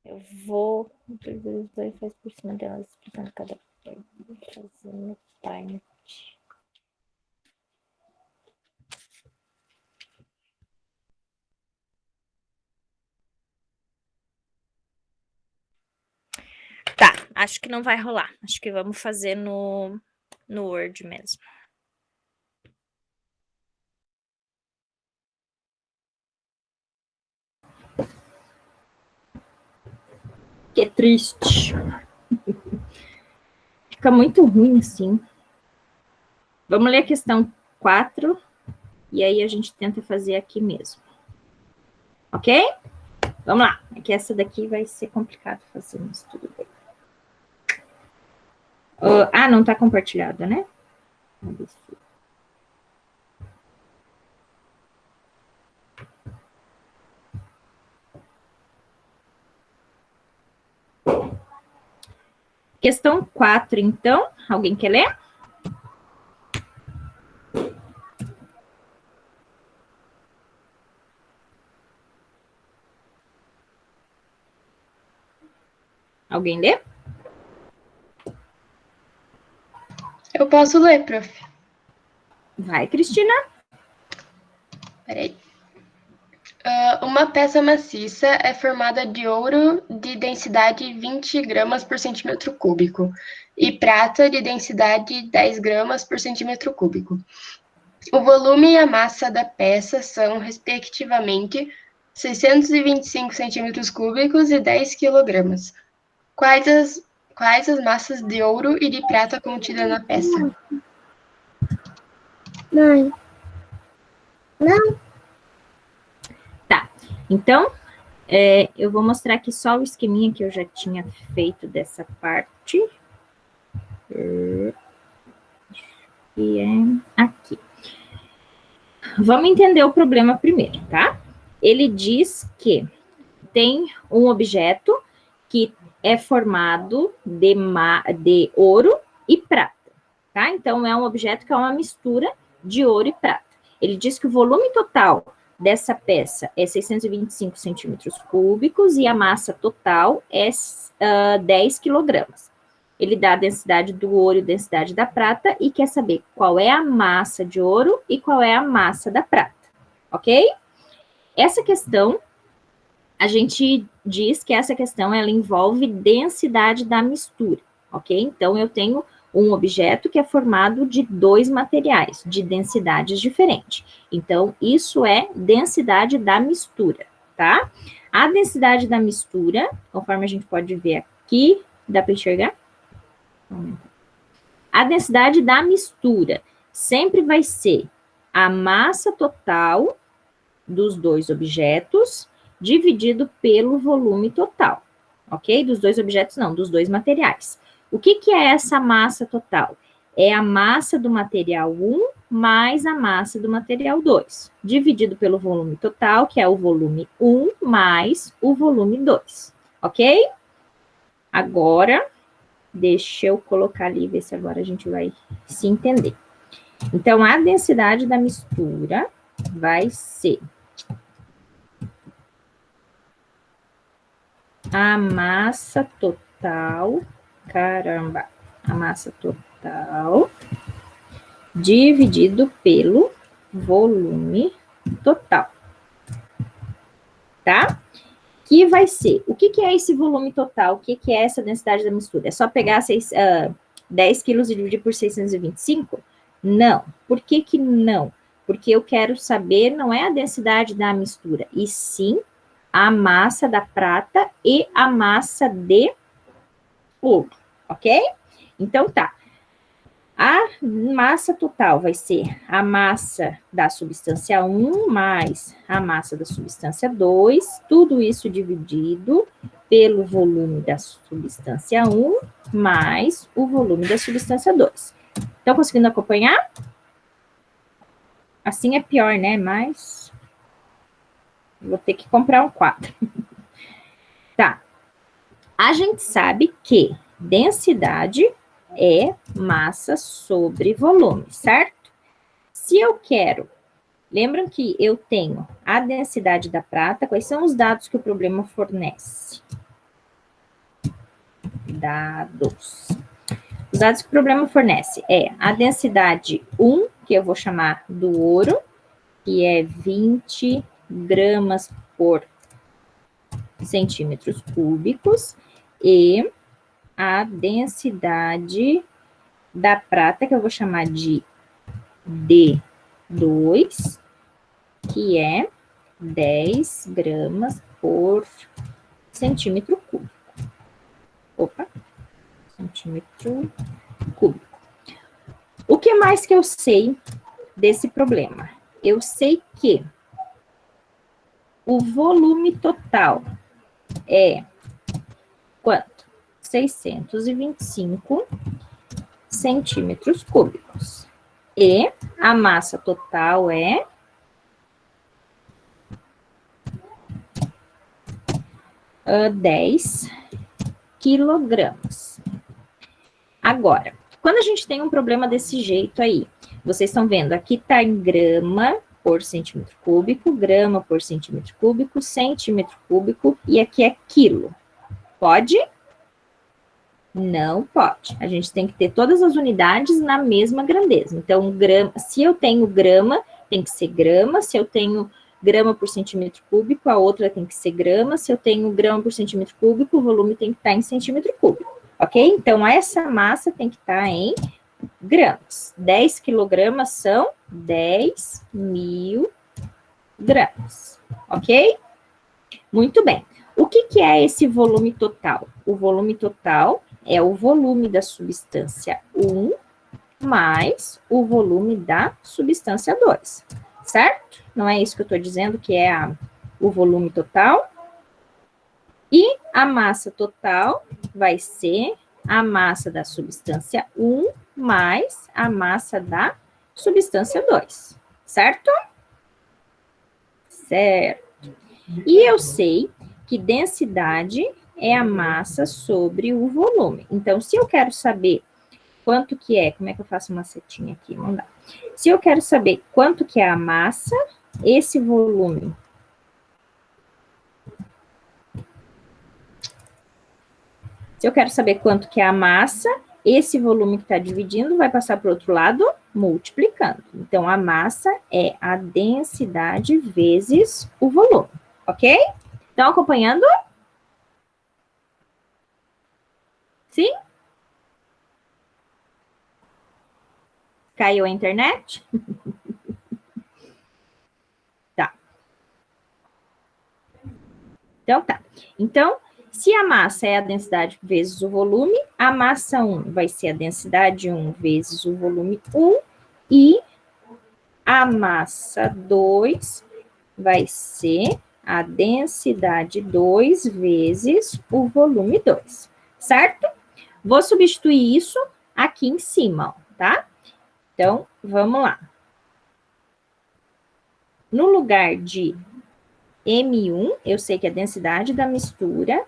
Eu vou... faz por cima delas, explicando cada coisa. Fazendo parte. Tá, acho que não vai rolar. Acho que vamos fazer no Word mesmo. Que triste. Fica muito ruim assim. Vamos ler a questão 4 e aí a gente tenta fazer aqui mesmo. Ok? Vamos lá. É que essa daqui vai ser complicado fazer, mas tudo bem. Não está compartilhada, né? Questão 4, então. Alguém quer ler? Alguém lê? Eu posso ler, prof. Vai, Cristina. Peraí. Uma peça maciça é formada de ouro de densidade 20 gramas por centímetro cúbico e prata de densidade 10 gramas por centímetro cúbico. O volume e a massa da peça são, respectivamente, 625 centímetros cúbicos e 10 quilogramas. Quais as massas de ouro e de prata contidas na peça? Não. Não. Tá. Então, eu vou mostrar aqui só o esqueminha que eu já tinha feito dessa parte. E é aqui. Vamos entender o problema primeiro, tá? Ele diz que tem um objeto que é formado de ouro e prata, tá? Então, é um objeto que é uma mistura de ouro e prata. Ele diz que o volume total dessa peça é 625 centímetros cúbicos e a massa total é 10 quilogramas. Ele dá a densidade do ouro e a densidade da prata e quer saber qual é a massa de ouro e qual é a massa da prata, ok? Essa questão, a gente diz que essa questão, ela envolve densidade da mistura, ok? Então, eu tenho um objeto que é formado de dois materiais, de densidades diferentes. Então, isso é densidade da mistura, tá? A densidade da mistura, conforme a gente pode ver aqui, dá para enxergar? A densidade da mistura sempre vai ser a massa total dos dois objetos dividido pelo volume total, ok? Dos dois objetos não, dos dois materiais. O que é essa massa total? É a massa do material 1 mais a massa do material 2, dividido pelo volume total, que é o volume 1 mais o volume 2, ok? Agora, deixa eu colocar ali, ver se agora a gente vai se entender. Então, a densidade da mistura vai ser a massa total, a massa total dividido pelo volume total, tá? Que vai ser, o que é esse volume total? O que é essa densidade da mistura? É só pegar 10 quilos e dividir por 625? Não. Por que não? Porque eu quero saber, não é a densidade da mistura, e sim a massa da prata e a massa de ouro, ok? Então, tá. A massa total vai ser a massa da substância 1 mais a massa da substância 2, tudo isso dividido pelo volume da substância 1 mais o volume da substância 2. Estão conseguindo acompanhar? Assim é pior, né? Mas vou ter que comprar um quadro. Tá. A gente sabe que densidade é massa sobre volume, certo? Se eu quero, lembram que eu tenho a densidade da prata, quais são os dados que o problema fornece? Dados. Os dados que o problema fornece é a densidade 1, que eu vou chamar do ouro, que é 20 gramas por centímetros cúbicos, e a densidade da prata, que eu vou chamar de D2, que é 10 gramas por centímetro cúbico. Opa, centímetro cúbico. O que mais que eu sei desse problema? Eu sei que o volume total é quanto? 625 centímetros cúbicos. E a massa total é 10 quilogramas. Agora, quando a gente tem um problema desse jeito aí, vocês estão vendo, aqui está em grama por centímetro cúbico, grama por centímetro cúbico, centímetro cúbico, e aqui é quilo. Pode? Não pode. A gente tem que ter todas as unidades na mesma grandeza. Então, grama, se eu tenho grama, tem que ser grama. Se eu tenho grama por centímetro cúbico, a outra tem que ser grama. Se eu tenho grama por centímetro cúbico, o volume tem que estar em centímetro cúbico. Ok? Então, essa massa tem que estar em gramas. 10 quilogramas são 10 mil gramas. Ok? Muito bem. O que é esse volume total? O volume total é o volume da substância 1 mais o volume da substância 2, certo? Não é isso que eu estou dizendo que é o volume total? E a massa total vai ser a massa da substância 1 mais a massa da substância 2, certo? Certo. E eu sei que densidade é a massa sobre o volume. Então, se eu quero saber quanto que é, como é que eu faço uma setinha aqui? Não dá. Se eu quero saber quanto que é a massa esse volume. Se eu quero saber quanto que é a massa, esse volume que está dividindo vai passar para o outro lado multiplicando. Então, a massa é a densidade vezes o volume, ok? Estão acompanhando? Sim? Caiu a internet? Tá. Então, tá. Então, se a massa é a densidade vezes o volume, a massa 1 vai ser a densidade 1 vezes o volume 1, e a massa 2 vai ser a densidade 2 vezes o volume 2, certo? Vou substituir isso aqui em cima, ó, tá? Então, vamos lá. No lugar de M1, eu sei que a densidade da mistura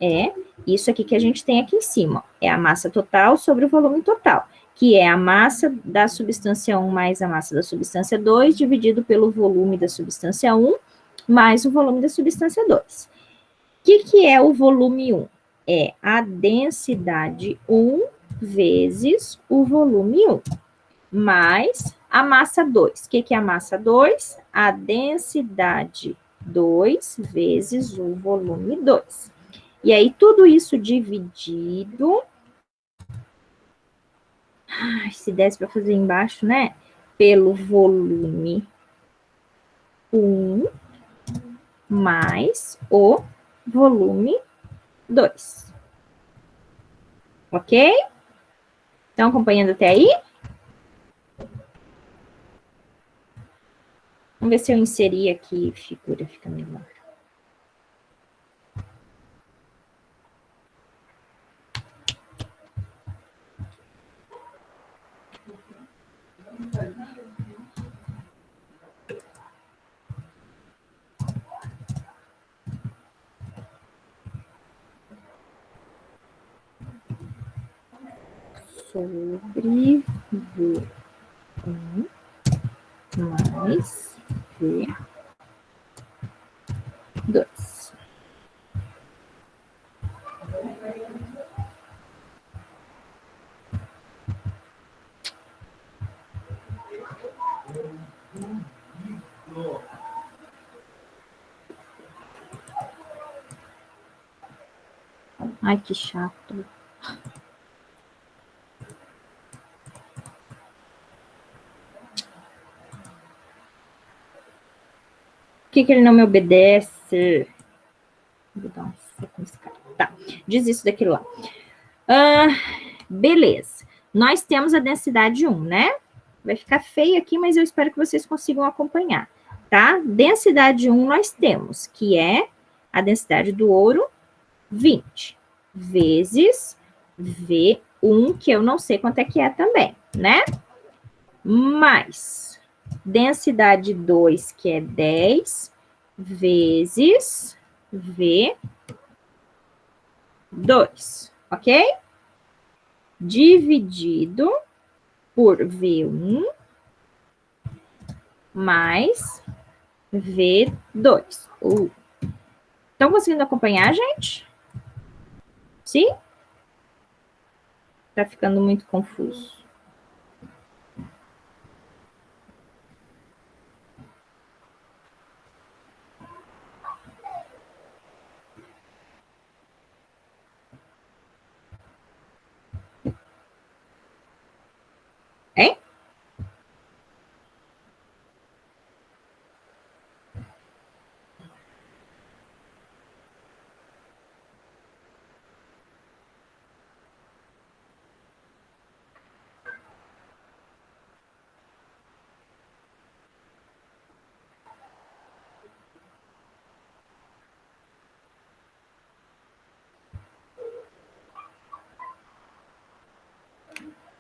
é isso aqui que a gente tem aqui em cima, ó, é a massa total sobre o volume total, que é a massa da substância 1 mais a massa da substância 2, dividido pelo volume da substância 1, mais o volume da substância 2. O que é o volume 1? É a densidade 1 vezes o volume 1, mais a massa 2. O que é a massa 2? A densidade 2 vezes o volume 2. E aí, tudo isso dividido... Ai, se desse para fazer embaixo, né? Pelo volume 1 mais o volume 2. Ok? Estão acompanhando até aí? Vamos ver se eu inseri aqui figura, fica melhor. Sobre V1 mais V2. Ai, que chato. Por que ele não me obedece? Vou dar um soco nesse cara. Tá, diz isso daquilo lá. Beleza. Nós temos a densidade 1, né? Vai ficar feio aqui, mas eu espero que vocês consigam acompanhar, tá? Densidade 1 nós temos, que é a densidade do ouro, 20, vezes V1, que eu não sei quanto é que é também, né? Mais densidade 2, que é 10, vezes V2, ok? Dividido por V1 mais V2. Estão conseguindo acompanhar, gente? Sim? Tá ficando muito confuso. Hein?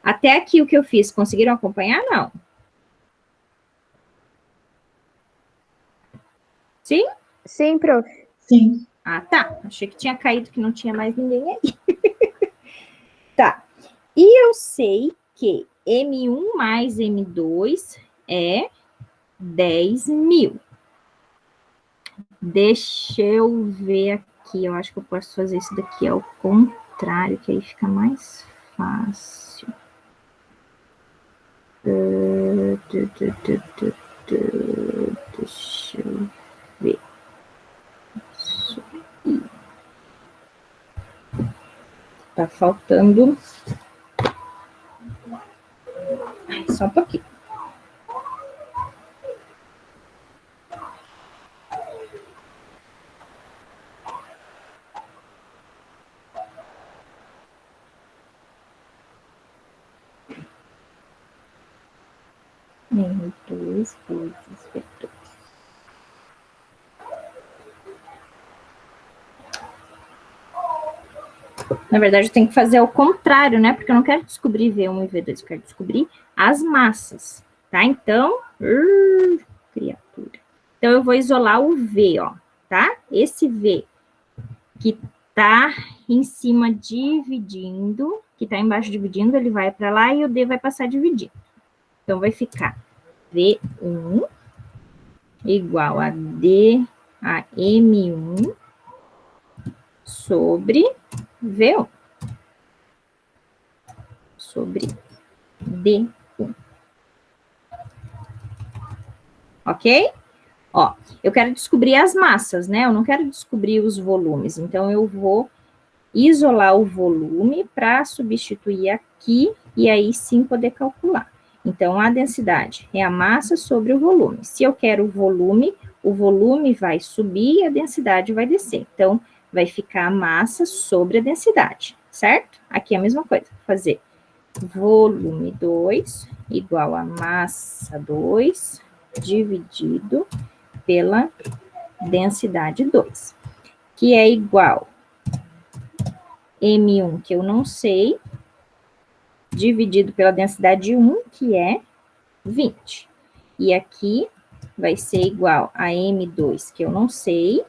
Até aqui o que eu fiz, conseguiram acompanhar? Não. Sim? Sim, prof. Sim. Ah, tá. Achei que tinha caído, que não tinha mais ninguém aí. Tá. E eu sei que M1 mais M2 é 10.000. Deixa eu ver aqui, eu acho que eu posso fazer isso daqui ao contrário, que aí fica mais fácil. Deixa eu ver. Isso aí. Tá faltando. Só um pouquinho. Nem 2 vezes vetor. Na verdade, eu tenho que fazer ao contrário, né? Porque eu não quero descobrir V1 e V2, eu quero descobrir as massas, tá? Então, criatura. Então, eu vou isolar o V, ó, tá? Esse V que tá em cima dividindo, que tá embaixo dividindo, ele vai para lá e o D vai passar dividindo. Então, vai ficar V1 igual a M1 sobre V1 sobre D1. Ok? Ó, eu quero descobrir as massas, né? Eu não quero descobrir os volumes. Então, eu vou isolar o volume para substituir aqui e aí sim poder calcular. Então, a densidade é a massa sobre o volume. Se eu quero o volume vai subir e a densidade vai descer. Então, vai ficar a massa sobre a densidade, certo? Aqui é a mesma coisa, vou fazer volume 2 igual a massa 2 dividido pela densidade 2, que é igual M1, que eu não sei, dividido pela densidade 1, que é 20. E aqui vai ser igual a M2, que eu não sei,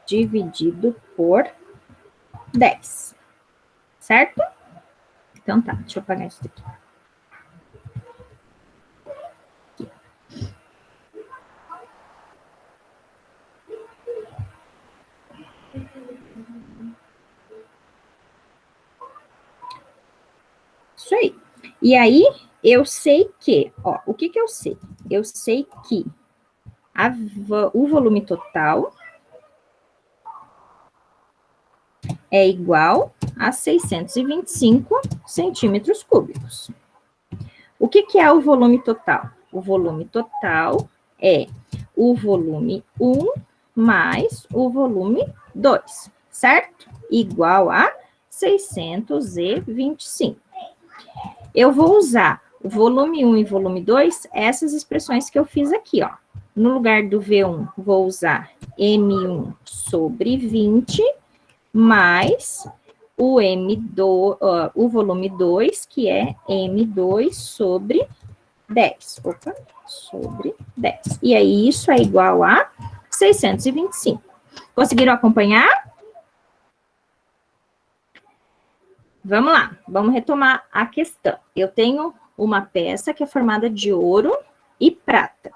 dividido por 10. Certo? Então tá, deixa eu apagar isso daqui. Isso aí. E aí, eu sei que, ó, o que que eu sei? Eu sei que o volume total é igual a 625 centímetros cúbicos. O que que é o volume total? O volume total é o volume 1 mais o volume 2, certo? Igual a 625. Eu vou usar o volume 1 e volume 2, essas expressões que eu fiz aqui, ó. No lugar do V1, vou usar M1 sobre 20, mais o M2, o volume 2, que é M2 sobre 10. Opa, sobre 10. E aí, isso é igual a 625. Conseguiram acompanhar? Vamos lá, vamos retomar a questão. Eu tenho uma peça que é formada de ouro e prata.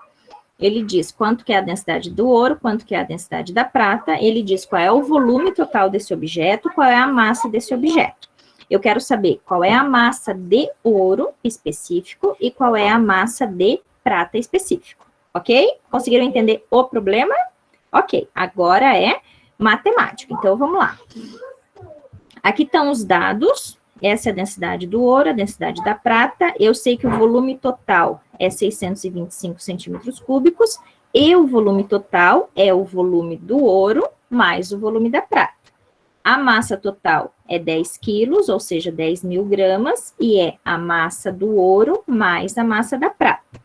Ele diz quanto que é a densidade do ouro, quanto que é a densidade da prata, ele diz qual é o volume total desse objeto, qual é a massa desse objeto. Eu quero saber qual é a massa de ouro específico e qual é a massa de prata específico, ok? Conseguiram entender o problema? Ok, agora é matemática, então vamos lá. Aqui estão os dados, essa é a densidade do ouro, a densidade da prata, eu sei que o volume total é 625 centímetros cúbicos, e o volume total é o volume do ouro mais o volume da prata. A massa total é 10 quilos, ou seja, 10.000 gramas, e é a massa do ouro mais a massa da prata,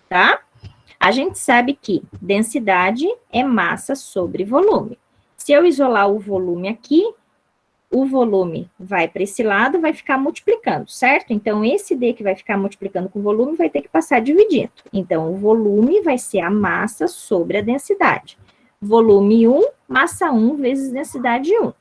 tá? A gente sabe que densidade é massa sobre volume. Se eu isolar o volume aqui, o volume vai para esse lado, vai ficar multiplicando, certo? Então, esse D que vai ficar multiplicando com o volume vai ter que passar dividindo. Então, o volume vai ser a massa sobre a densidade. Volume 1, massa 1 vezes densidade 1.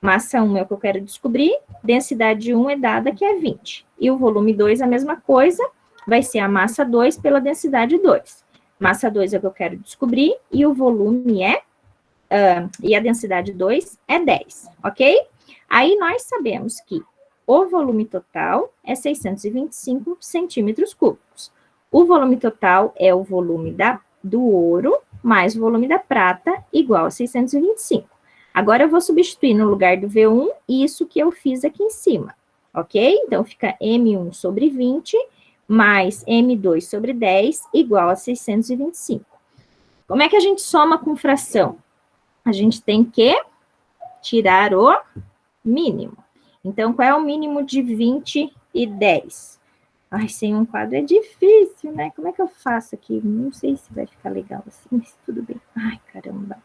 Massa 1 é o que eu quero descobrir, densidade 1 é dada que é 20. E o volume 2, a mesma coisa, vai ser a massa 2 pela densidade 2. Massa 2 é o que eu quero descobrir, e o volume e a densidade 2 é 10, ok? Aí nós sabemos que o volume total é 625 centímetros cúbicos. O volume total é o volume do ouro mais o volume da prata, igual a 625. Agora eu vou substituir no lugar do V1 isso que eu fiz aqui em cima, ok? Então fica M1 sobre 20 mais M2 sobre 10 igual a 625. Como é que a gente soma com fração? A gente tem que tirar o mínimo. Então, qual é o mínimo de 20 e 10? Ai, sem um quadro é difícil, né? Como é que eu faço aqui? Não sei se vai ficar legal assim, mas tudo bem. Ai, caramba.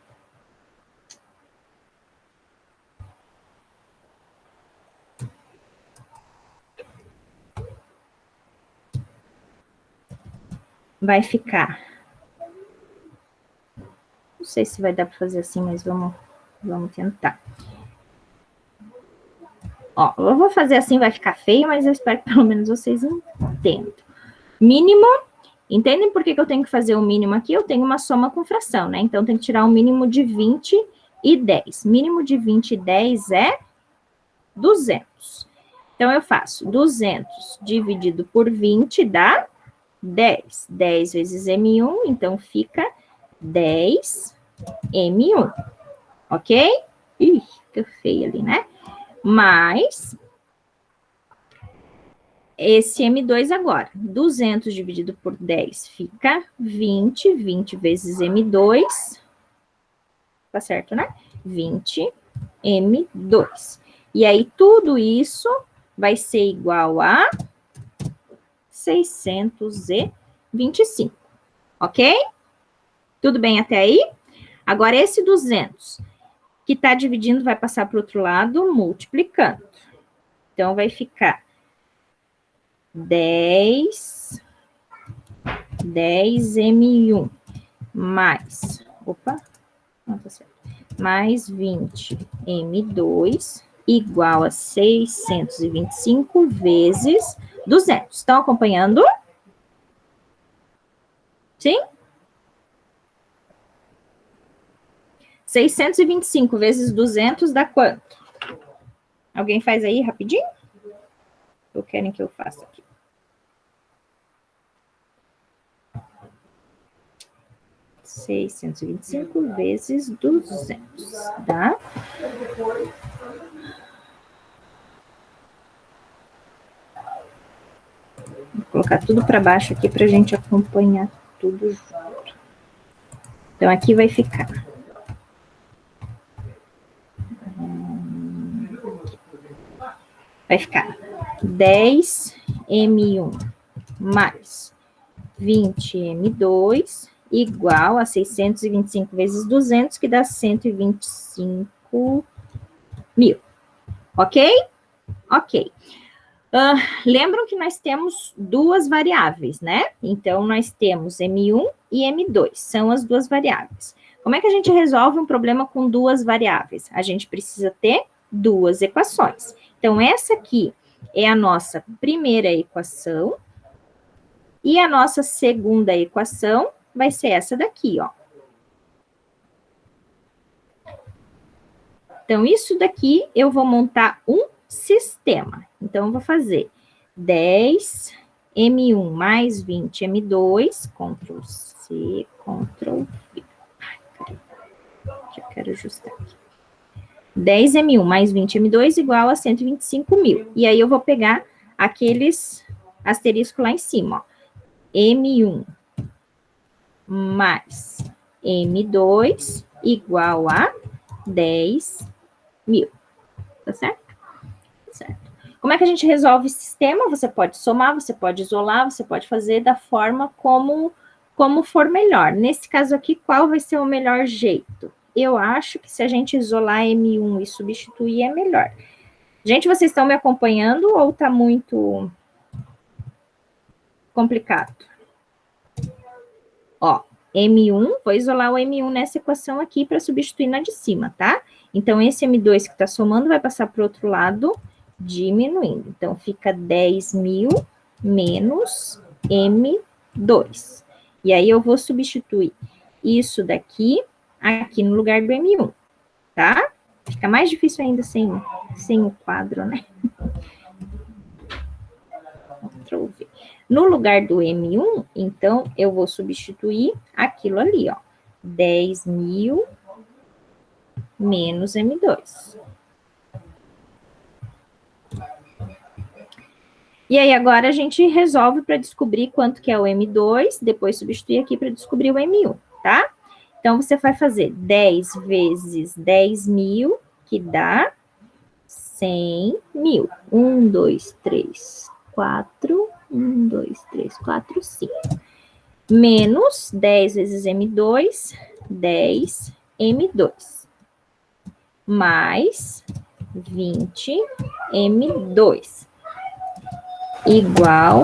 Vai ficar. Não sei se vai dar para fazer assim, mas vamos tentar. Ó, eu vou fazer assim, vai ficar feio, mas eu espero que pelo menos vocês entendam. Mínimo, entendem por que eu tenho que fazer o mínimo aqui? Eu tenho uma soma com fração, né? Então, tem que tirar o mínimo de 20 e 10. Mínimo de 20 e 10 é 200. Então, eu faço 200 dividido por 20 dá 10. 10 vezes M1, então fica 10 M1. Ok? Ih, fica feio ali, né? Mais esse M2 agora. 200 dividido por 10 fica 20. 20 vezes M2. Tá certo, né? 20 M2. E aí, tudo isso vai ser igual a 625. Ok? Tudo bem até aí? Agora, esse 200 que está dividindo vai passar para o outro lado, multiplicando. Então, vai ficar 10 M1 mais, não tá certo, mais 20 M2 igual a 625 vezes 200. Estão acompanhando? Sim? 625 vezes 200 dá quanto? Alguém faz aí rapidinho? Ou querem que eu faça aqui? (625 vezes 200) dá? Vou colocar tudo para baixo aqui para a gente acompanhar tudo junto. Então, aqui vai ficar. Vai ficar 10 M1 mais 20 M2 igual a 625 vezes 200, que dá 125 mil. Ok? Ok. Lembram que nós temos duas variáveis, né? Então, nós temos M1 e M2, são as duas variáveis. Como é que a gente resolve um problema com duas variáveis? A gente precisa ter duas equações. Então, essa aqui é a nossa primeira equação, e a nossa segunda equação vai ser essa daqui, ó. Então, isso daqui eu vou montar um sistema. Então, eu vou fazer 10 M1 mais 20 M2, Ctrl C, Ctrl V. Já quero ajustar aqui. 10 M1 mais 20 M2 igual a 125 mil. E aí, eu vou pegar aqueles asterisco lá em cima, ó. M1 mais M2 igual a 10 mil. Tá certo? Certo. Como é que a gente resolve esse sistema? Você pode somar, você pode isolar, você pode fazer da forma como for melhor. Nesse caso aqui, qual vai ser o melhor jeito? Eu acho que se a gente isolar M1 e substituir é melhor. Gente, vocês estão me acompanhando ou tá muito complicado? Ó, M1, vou isolar o M1 nessa equação aqui para substituir na de cima, tá? Então, esse M2 que está somando vai passar para o outro lado, diminuindo. Então, fica 10 mil menos M2. E aí eu vou substituir isso daqui aqui no lugar do M1, tá? Fica mais difícil ainda sem o quadro, né? Ctrl V. No lugar do M1, então, eu vou substituir aquilo ali, ó. 10.000 menos M2. E aí, agora a gente resolve para descobrir quanto que é o M2, depois substituir aqui para descobrir o M1, tá? Então, você vai fazer 10 vezes 10.000, que dá 100.000. 1, 2, 3, 4. 1, 2, 3, 4, 5. Menos 10 vezes M2, 10 M2. Mais 20 M2. Igual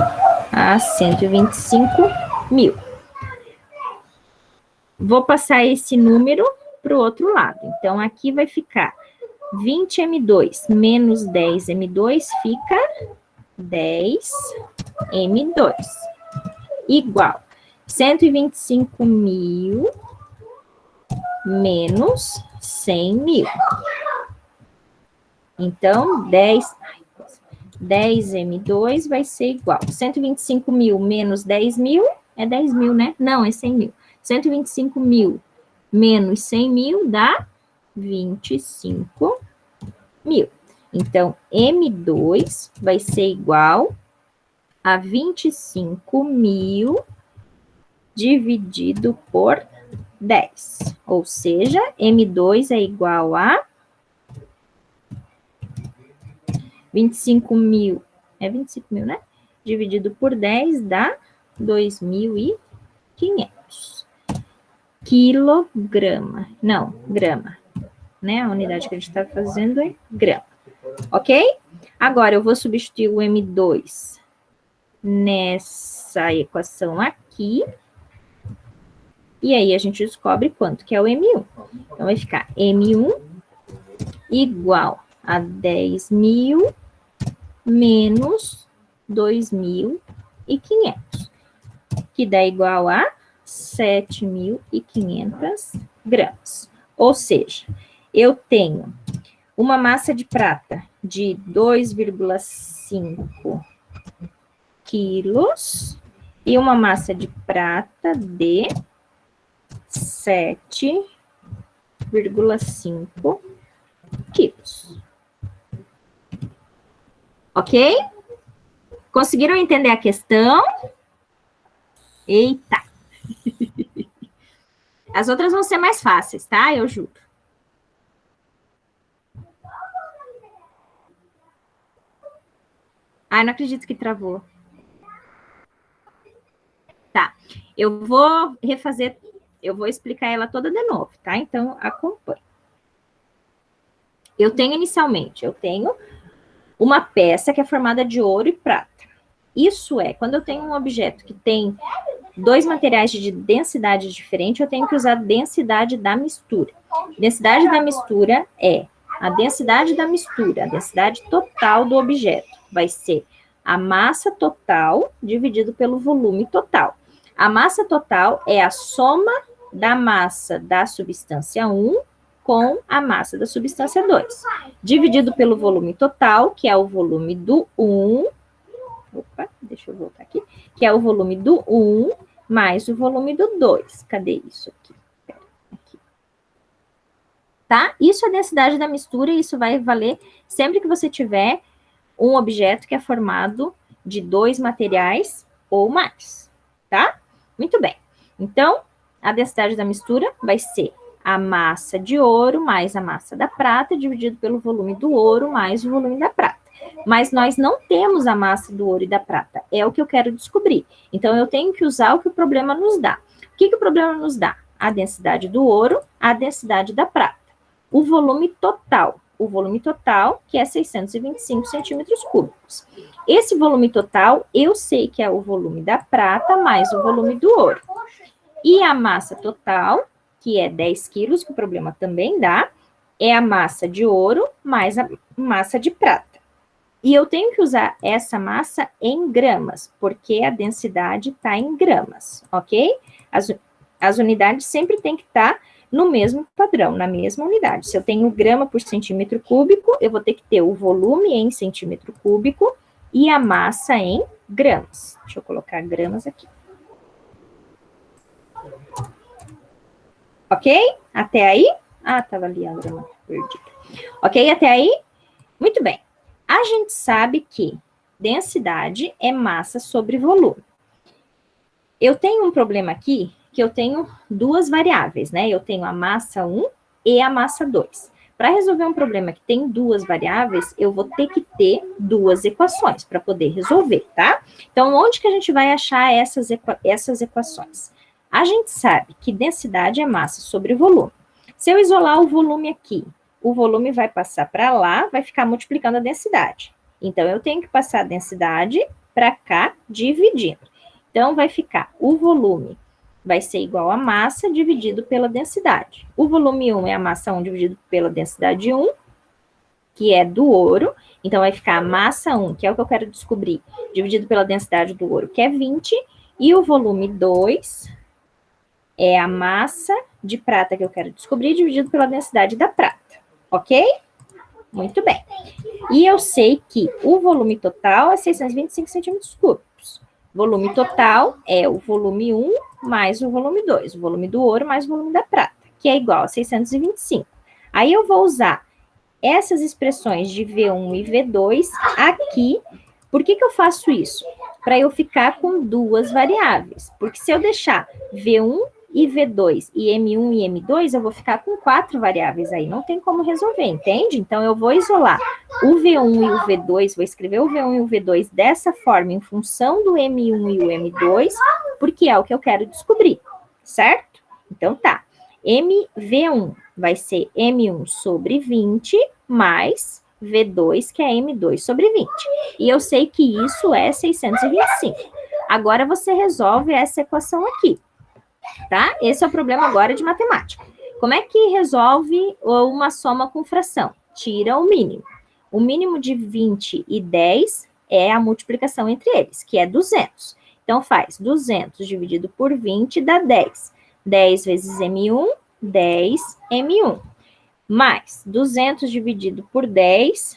a 125.000. Vou passar esse número para o outro lado. Então, aqui vai ficar 20 M2 menos 10 M2 fica 10 M2. Igual 125.000 menos 100.000. Então, 10 M2 vai ser igual. 125.000 menos 10.000 é 10.000, né? Não, é 100.000. 125.000 menos 100.000 dá 25.000. Então, M2 vai ser igual a 25.000 dividido por 10. Ou seja, M2 é igual a 25.000. É 25.000, né? Dividido por 10 dá 2.500. Quilograma. Não, grama. Né? A unidade que a gente está fazendo é grama. Ok? Agora, eu vou substituir o M2 nessa equação aqui. E aí, a gente descobre quanto que é o M1. Então, vai ficar M1 igual a 10.000 menos 2.500, que dá igual a 7.500 gramas. Ou seja, eu tenho uma massa de prata de 2,5 quilos e uma massa de prata de 7,5 quilos. Ok? Conseguiram entender a questão? Eita! As outras vão ser mais fáceis, tá? Eu juro. Ai, não acredito que travou. Tá. Eu vou refazer, eu vou explicar ela toda de novo, tá? Então, acompanhe. Eu tenho uma peça que é formada de ouro e prata. Isso é, quando eu tenho um objeto que tem dois materiais de densidade diferente, eu tenho que usar a densidade da mistura. Densidade da mistura é a densidade da mistura, a densidade total do objeto. Vai ser a massa total dividido pelo volume total. A massa total é a soma da massa da substância 1 com a massa da substância 2, dividido pelo volume total, que é o volume do 1. Opa, deixa eu voltar aqui. Que é o volume do 1 mais o volume do 2. Cadê isso aqui? Pera, aqui. Tá? Isso é a densidade da mistura e isso vai valer sempre que você tiver um objeto que é formado de dois materiais ou mais. Tá? Muito bem. Então, a densidade da mistura vai ser a massa de ouro mais a massa da prata, dividido pelo volume do ouro mais o volume da prata. Mas nós não temos a massa do ouro e da prata. É o que eu quero descobrir. Então, eu tenho que usar o que o problema nos dá. O que o problema nos dá? A densidade do ouro, a densidade da prata. O volume total. O volume total, que é 625 centímetros cúbicos. Esse volume total, eu sei que é o volume da prata mais o volume do ouro. E a massa total, que é 10 quilos, que o problema também dá, é a massa de ouro mais a massa de prata. E eu tenho que usar essa massa em gramas, porque a densidade está em gramas, ok? As unidades sempre têm que estar no mesmo padrão, na mesma unidade. Se eu tenho grama por centímetro cúbico, eu vou ter que ter o volume em centímetro cúbico e a massa em gramas. Deixa eu colocar gramas aqui. Ok? Até aí? Ah, estava ali a grama perdida. Ok, até aí? Muito bem. A gente sabe que densidade é massa sobre volume. Eu tenho um problema aqui, que eu tenho duas variáveis, né? Eu tenho a massa 1 e a massa 2. Para resolver um problema que tem duas variáveis, eu vou ter que ter duas equações para poder resolver, tá? Então, onde que a gente vai achar essas equações? A gente sabe que densidade é massa sobre volume. Se eu isolar o volume aqui, o volume vai passar para lá, vai ficar multiplicando a densidade. Então, eu tenho que passar a densidade para cá, dividindo. Então, vai ficar o volume vai ser igual a massa dividido pela densidade. O volume 1 é a massa 1 dividido pela densidade 1, que é do ouro. Então, vai ficar a massa 1, que é o que eu quero descobrir, dividido pela densidade do ouro, que é 20. E o volume 2 é a massa de prata que eu quero descobrir, dividido pela densidade da prata. Ok? Muito bem. E eu sei que o volume total é 625 centímetros cúbicos. Volume total é o volume 1 mais o volume 2, o volume do ouro mais o volume da prata, que é igual a 625. Aí eu vou usar essas expressões de V1 e V2 aqui. Por que eu faço isso? Para eu ficar com duas variáveis. Porque se eu deixar V1 e V2 e M1 e M2, eu vou ficar com 4 variáveis aí. Não tem como resolver, entende? Então, eu vou isolar o V1 e o V2, vou escrever o V1 e o V2 dessa forma, em função do M1 e o M2, porque é o que eu quero descobrir, certo? Então, tá. V1 vai ser M1 sobre 20 mais V2, que é M2 sobre 20. E eu sei que isso é 625. Agora, você resolve essa equação aqui. Tá? Esse é o problema agora de matemática. Como é que resolve uma soma com fração? Tira o mínimo. O mínimo de 20 e 10 é a multiplicação entre eles, que é 200. Então, faz 200 dividido por 20 dá 10. 10 vezes M1, 10 M1. Mais 200 dividido por 10,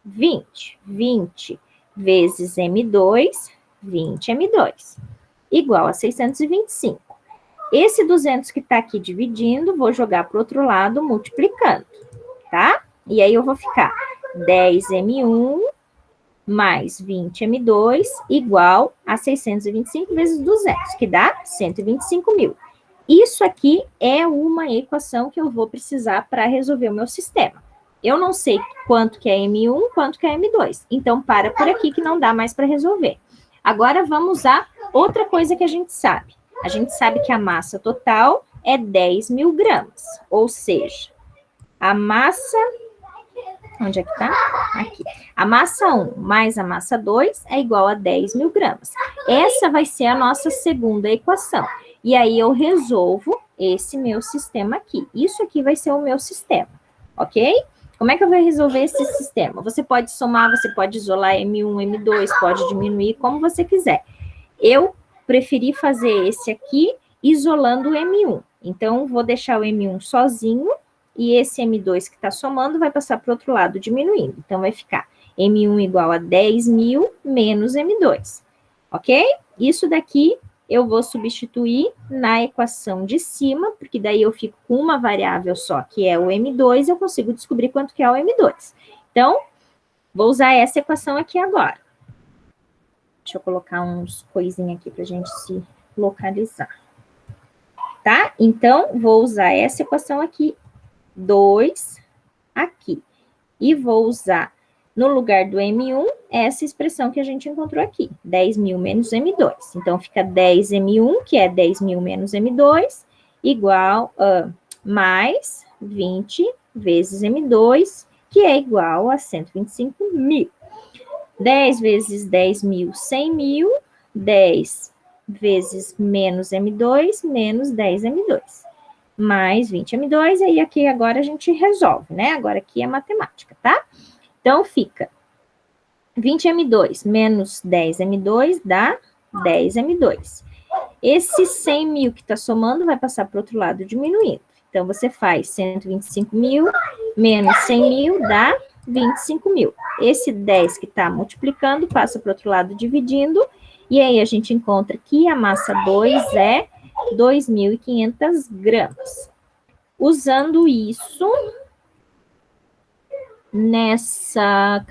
20. 20 vezes M2, 20 M2. Igual a 625. Esse 200 que está aqui dividindo, vou jogar para o outro lado, multiplicando, tá? E aí eu vou ficar 10M1 mais 20M2 igual a 625 vezes 200, que dá 125 mil. Isso aqui é uma equação que eu vou precisar para resolver o meu sistema. Eu não sei quanto que é M1, quanto que é M2. Então, para por aqui que não dá mais para resolver. Agora, vamos usar outra coisa que a gente sabe. A gente sabe que a massa total é 10 mil gramas. Ou seja, a massa... Onde é que tá? Aqui. A massa 1 mais a massa 2 é igual a 10 mil gramas. Essa vai ser a nossa segunda equação. E aí eu resolvo esse meu sistema aqui. Isso aqui vai ser o meu sistema, ok? Como é que eu vou resolver esse sistema? Você pode somar, você pode isolar M1, M2, pode diminuir, como você quiser. Eu preferi fazer esse aqui isolando o M1. Então, vou deixar o M1 sozinho e esse M2 que está somando vai passar para o outro lado diminuindo. Então, vai ficar M1 igual a 10 mil menos M2, ok? Isso daqui eu vou substituir na equação de cima, porque daí eu fico com uma variável só, que é o M2, eu consigo descobrir quanto que é o M2. Então, vou usar essa equação aqui agora. Deixa eu colocar uns coisinhas aqui para a gente se localizar. Tá? Então, vou usar essa equação aqui, 2 aqui. E vou usar, no lugar do M1, essa expressão que a gente encontrou aqui, 10 mil menos M2. Então, fica 10M1, que é 10 mil menos M2, igual a mais 20 vezes M2, que é igual a 125 mil. 10 vezes 10 mil, 100 mil. 10 vezes menos M2, menos 10 M2. Mais 20 M2, e aí aqui agora a gente resolve, né? Agora aqui é matemática, tá? Então, fica 20M2 menos 10M2 dá 10M2. Esse 100 mil que está somando vai passar para o outro lado diminuindo. Então, você faz 125 mil menos 100 mil dá 25 mil. Esse 10 que está multiplicando passa para o outro lado dividindo. E aí, a gente encontra que a massa 2 é 2.500 gramas. Usando isso, nessa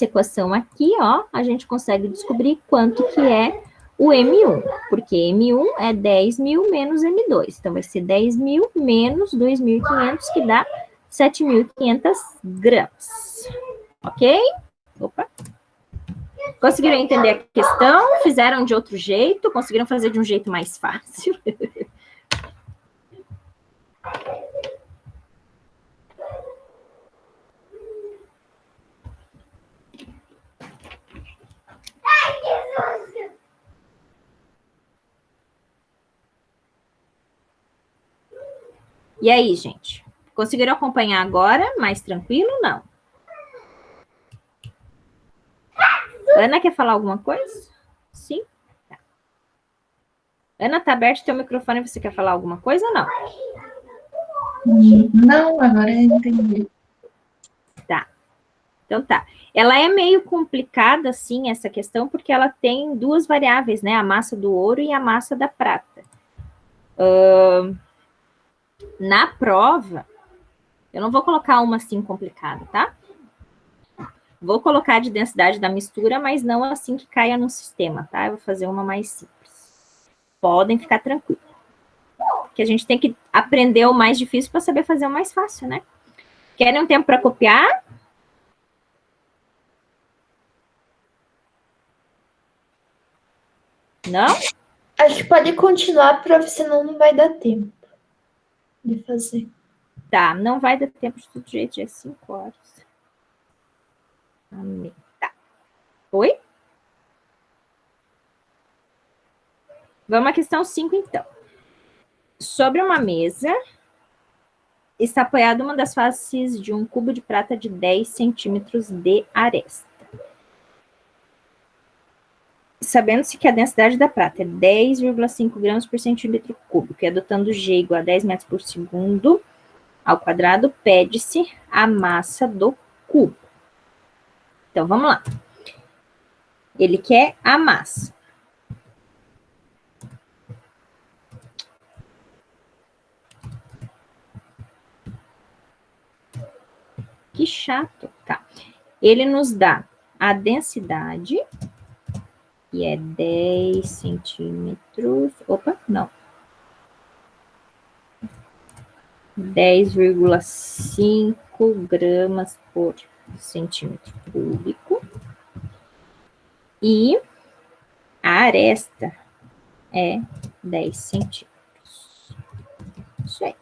equação aqui, ó, a gente consegue descobrir quanto que é o M1, porque M1 é 10 mil menos M2, então vai ser 10 mil menos 2.500, que dá 7.500 gramas, ok? Opa. Conseguiram entender a questão? Fizeram de outro jeito? Conseguiram fazer de um jeito mais fácil? E aí, gente? Conseguiram acompanhar agora? Mais tranquilo? Não? Ana, quer falar alguma coisa? Sim? Tá. Ana, tá aberto o teu microfone, você quer falar alguma coisa ou não? Não, agora eu entendi. Tá. Então tá. Ela é meio complicada, assim, essa questão, porque ela tem duas variáveis, né? A massa do ouro e a massa da prata. Na prova, eu não vou colocar uma assim complicada, tá? Vou colocar de densidade da mistura, mas não assim que caia no sistema, tá? Eu vou fazer uma mais simples. Podem ficar tranquilos. Porque a gente tem que aprender o mais difícil para saber fazer o mais fácil, né? Querem um tempo para copiar? Não? Acho que pode continuar, prof, senão não vai dar tempo de fazer. Tá, não vai dar tempo de todo jeito, já é 5 horas. Amém. Tá. Oi? Vamos à questão 5, então. Sobre uma mesa, está apoiada uma das faces de um cubo de prata de 10 centímetros de aresta. Sabendo-se que a densidade da prata é 10,5 gramas por centímetro cúbico, e adotando G igual a 10 metros por segundo ao quadrado, pede-se a massa do cubo. Então, vamos lá. Ele quer a massa. Que chato, tá? Ele nos dá a densidade, que é 10 centímetros... Opa, não. 10,5 gramas por centímetro cúbico. E a aresta é 10 centímetros. Isso aí.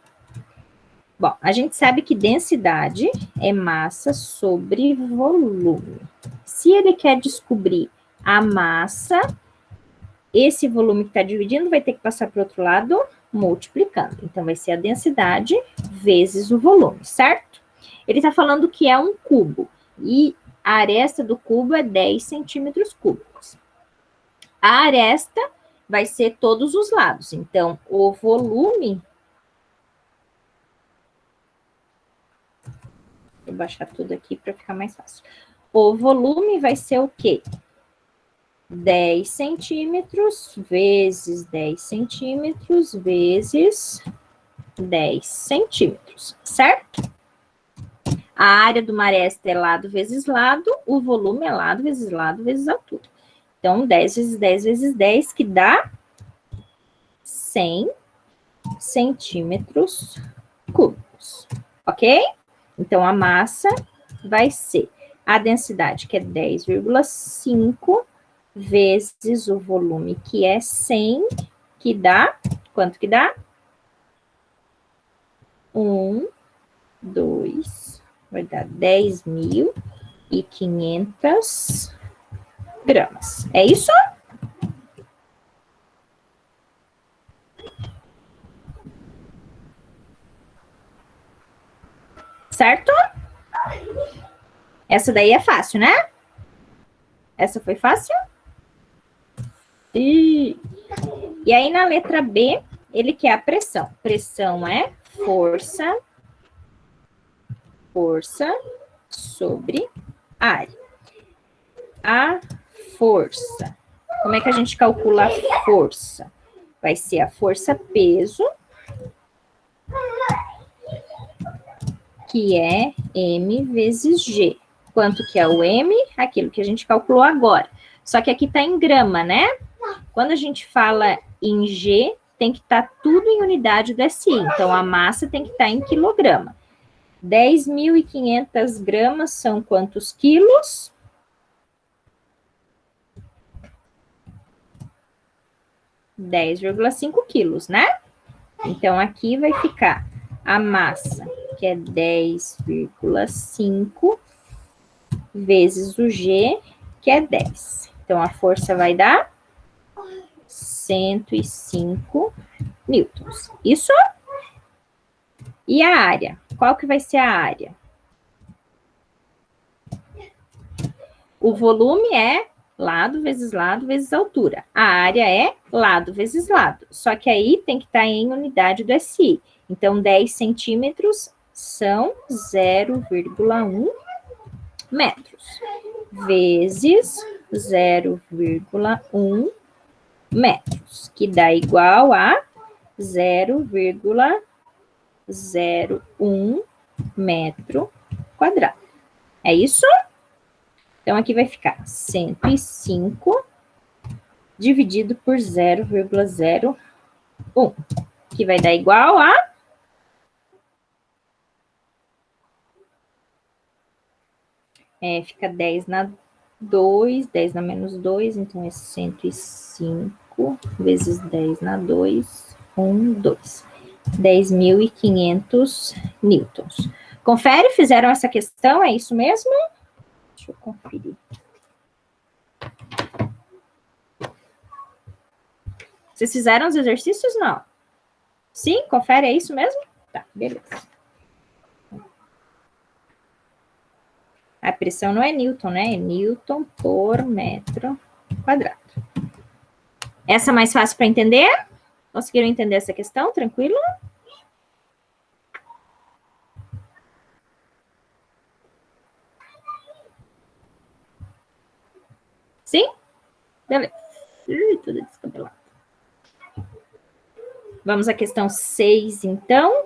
Bom, a gente sabe que densidade é massa sobre volume. Se ele quer descobrir a massa, esse volume que está dividindo vai ter que passar para o outro lado multiplicando. Então, vai ser a densidade vezes o volume, certo? Ele está falando que é um cubo. E a aresta do cubo é 10 centímetros cúbicos. A aresta vai ser todos os lados. Então, o volume... Vou baixar tudo aqui para ficar mais fácil. O volume vai ser o quê? 10 centímetros vezes 10 centímetros vezes 10 centímetros, certo? A área de uma aresta é lado vezes lado, o volume é lado vezes altura. Então, 10 vezes 10 vezes 10, que dá 100 centímetros cúbicos, ok? Então, a massa vai ser a densidade, que é 10,5 vezes o volume, que é 100, que dá... Quanto que dá? 2... Vai dar 10.500 gramas. É isso? Certo? Essa daí é fácil, né? Essa foi fácil? E aí, na letra B, ele quer a pressão. Pressão é força sobre área. A força. Como é que a gente calcula a força? Vai ser a força-peso, que é M vezes G. Quanto que é o M? Aquilo que a gente calculou agora. Só que aqui está em grama, né? Quando a gente fala em G, tem que estar tudo em unidade do SI. Então, a massa tem que estar em quilograma. 10.500 gramas são quantos quilos? (10,5 quilos, né? Então, aqui vai ficar a massa, que é 10,5 vezes o G, que é 10. Então, a força vai dar 105 newtons. Isso? E a área? Qual que vai ser a área? O volume é lado vezes altura. A área é lado vezes lado. Só que aí tem que estar em unidade do SI. Então, 10 centímetros são 0,1 metros. Vezes 0,1 metros. Que dá igual a 0,01 metro quadrado. É isso? Então, aqui vai ficar 105 dividido por 0,01, que vai dar igual a... fica 10 na 2, 10 na menos 2, então é 105 vezes 10 na 2, 2. 10.500 newtons. Confere, fizeram essa questão, é isso mesmo? Deixa eu conferir. Vocês fizeram os exercícios? Não. Sim? Confere, é isso mesmo? Tá, beleza. A pressão não é Newton, né? É Newton por metro quadrado. Essa é mais fácil para entender? Conseguiram entender essa questão? Tranquilo? Sim? Beleza. Tudo descabelado. Vamos à questão 6, então.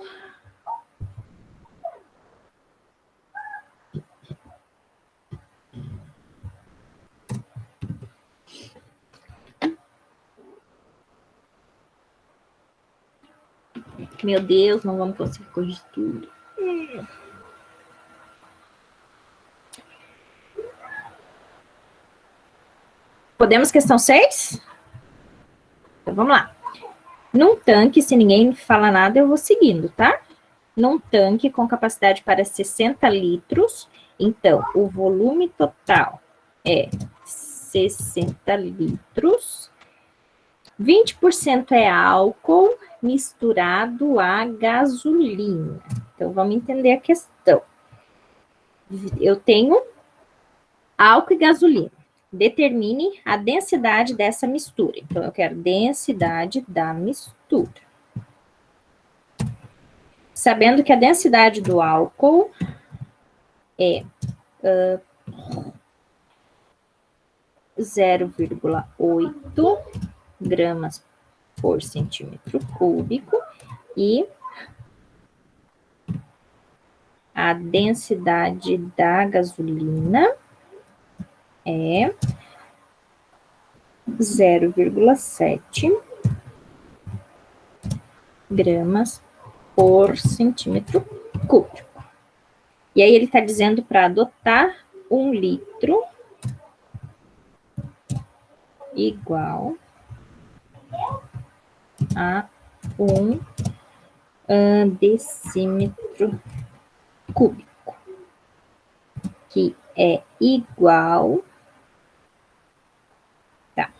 Meu Deus, não vamos conseguir corrigir tudo. Podemos questão 6? Então, vamos lá. Num tanque, se ninguém fala nada, eu vou seguindo, tá? Num tanque com capacidade para 60 litros, então, o volume total é 60 litros. 20% é álcool misturado a gasolina. Então, vamos entender a questão. Eu tenho álcool e gasolina. Determine a densidade dessa mistura. Então, eu quero densidade da mistura. Sabendo que a densidade do álcool é 0,8 gramas por centímetro cúbico e a densidade da gasolina é 0,7 gramas por centímetro cúbico. E aí ele está dizendo para adotar 1 litro igual a 1 decímetro cúbico, que é igual... Tá.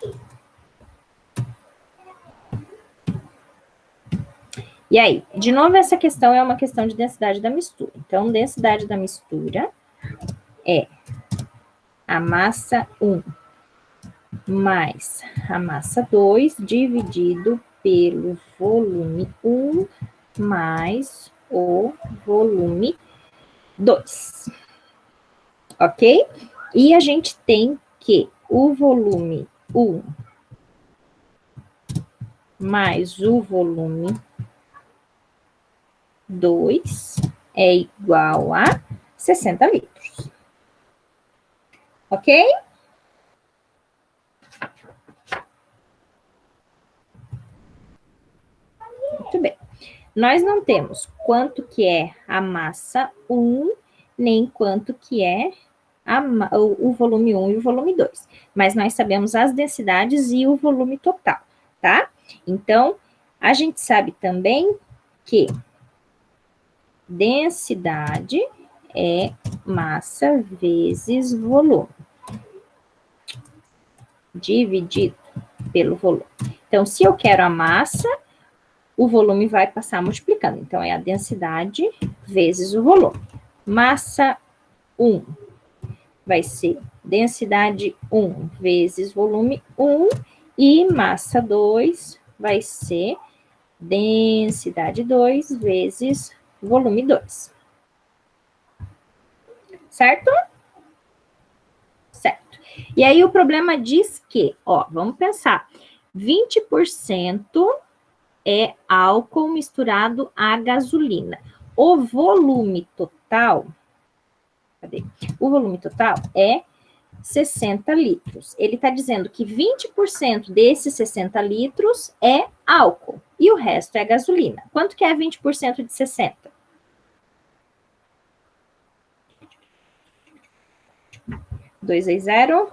E aí, de novo, essa questão é uma questão de densidade da mistura. Então, densidade da mistura é a massa 1 mais a massa 2 dividido pelo volume 1 mais o volume 2. Ok? E a gente tem que o volume 1 mais o volume 2 é igual a 60 litros. Ok? Muito bem. Nós não temos quanto que é a massa 1, nem quanto que é o volume 1 e o volume 2. Mas nós sabemos as densidades e o volume total, tá? Então, a gente sabe também que densidade é massa vezes volume, dividido pelo volume. Então, se eu quero a massa, o volume vai passar multiplicando. Então, é a densidade vezes o volume. Massa 1 vai ser densidade 1 vezes volume 1, e massa 2 vai ser densidade 2 vezes volume 2. Certo? Certo. E aí o problema diz que, ó, vamos pensar, 20% é álcool misturado a gasolina. O volume total, cadê? O volume total é 60 litros. Ele está dizendo que 20% desses 60 litros é álcool e o resto é gasolina. Quanto que é 20% de 60? Dois vezes 0.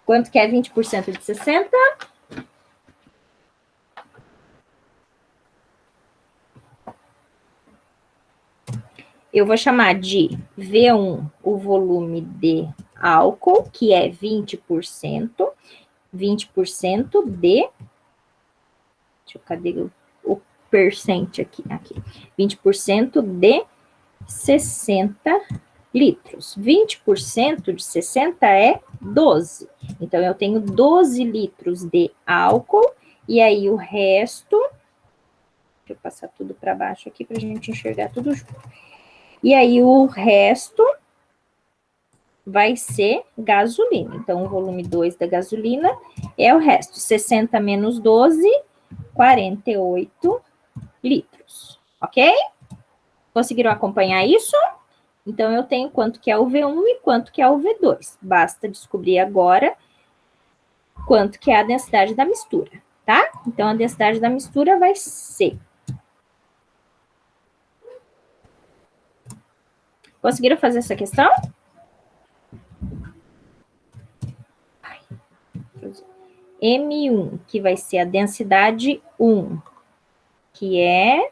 Quanto que é 20% de 60? Eu vou chamar de V1 o volume de álcool, que é 20%. 20% de... Deixa eu, cadê o percent aqui? Aqui. 20% de 60 litros. 20% de 60 é 12. Então, eu tenho 12 litros de álcool, e aí o resto... Deixa eu passar tudo para baixo aqui para a gente enxergar tudo junto. E aí o resto vai ser gasolina. Então, o volume 2 da gasolina é o resto. 60 menos 12, 48 litros. Ok? Conseguiram acompanhar isso? Então, eu tenho quanto que é o V1 e quanto que é o V2. Basta descobrir agora quanto que é a densidade da mistura, tá? Então, a densidade da mistura vai ser... Conseguiram fazer essa questão? M1, que vai ser a densidade 1, que é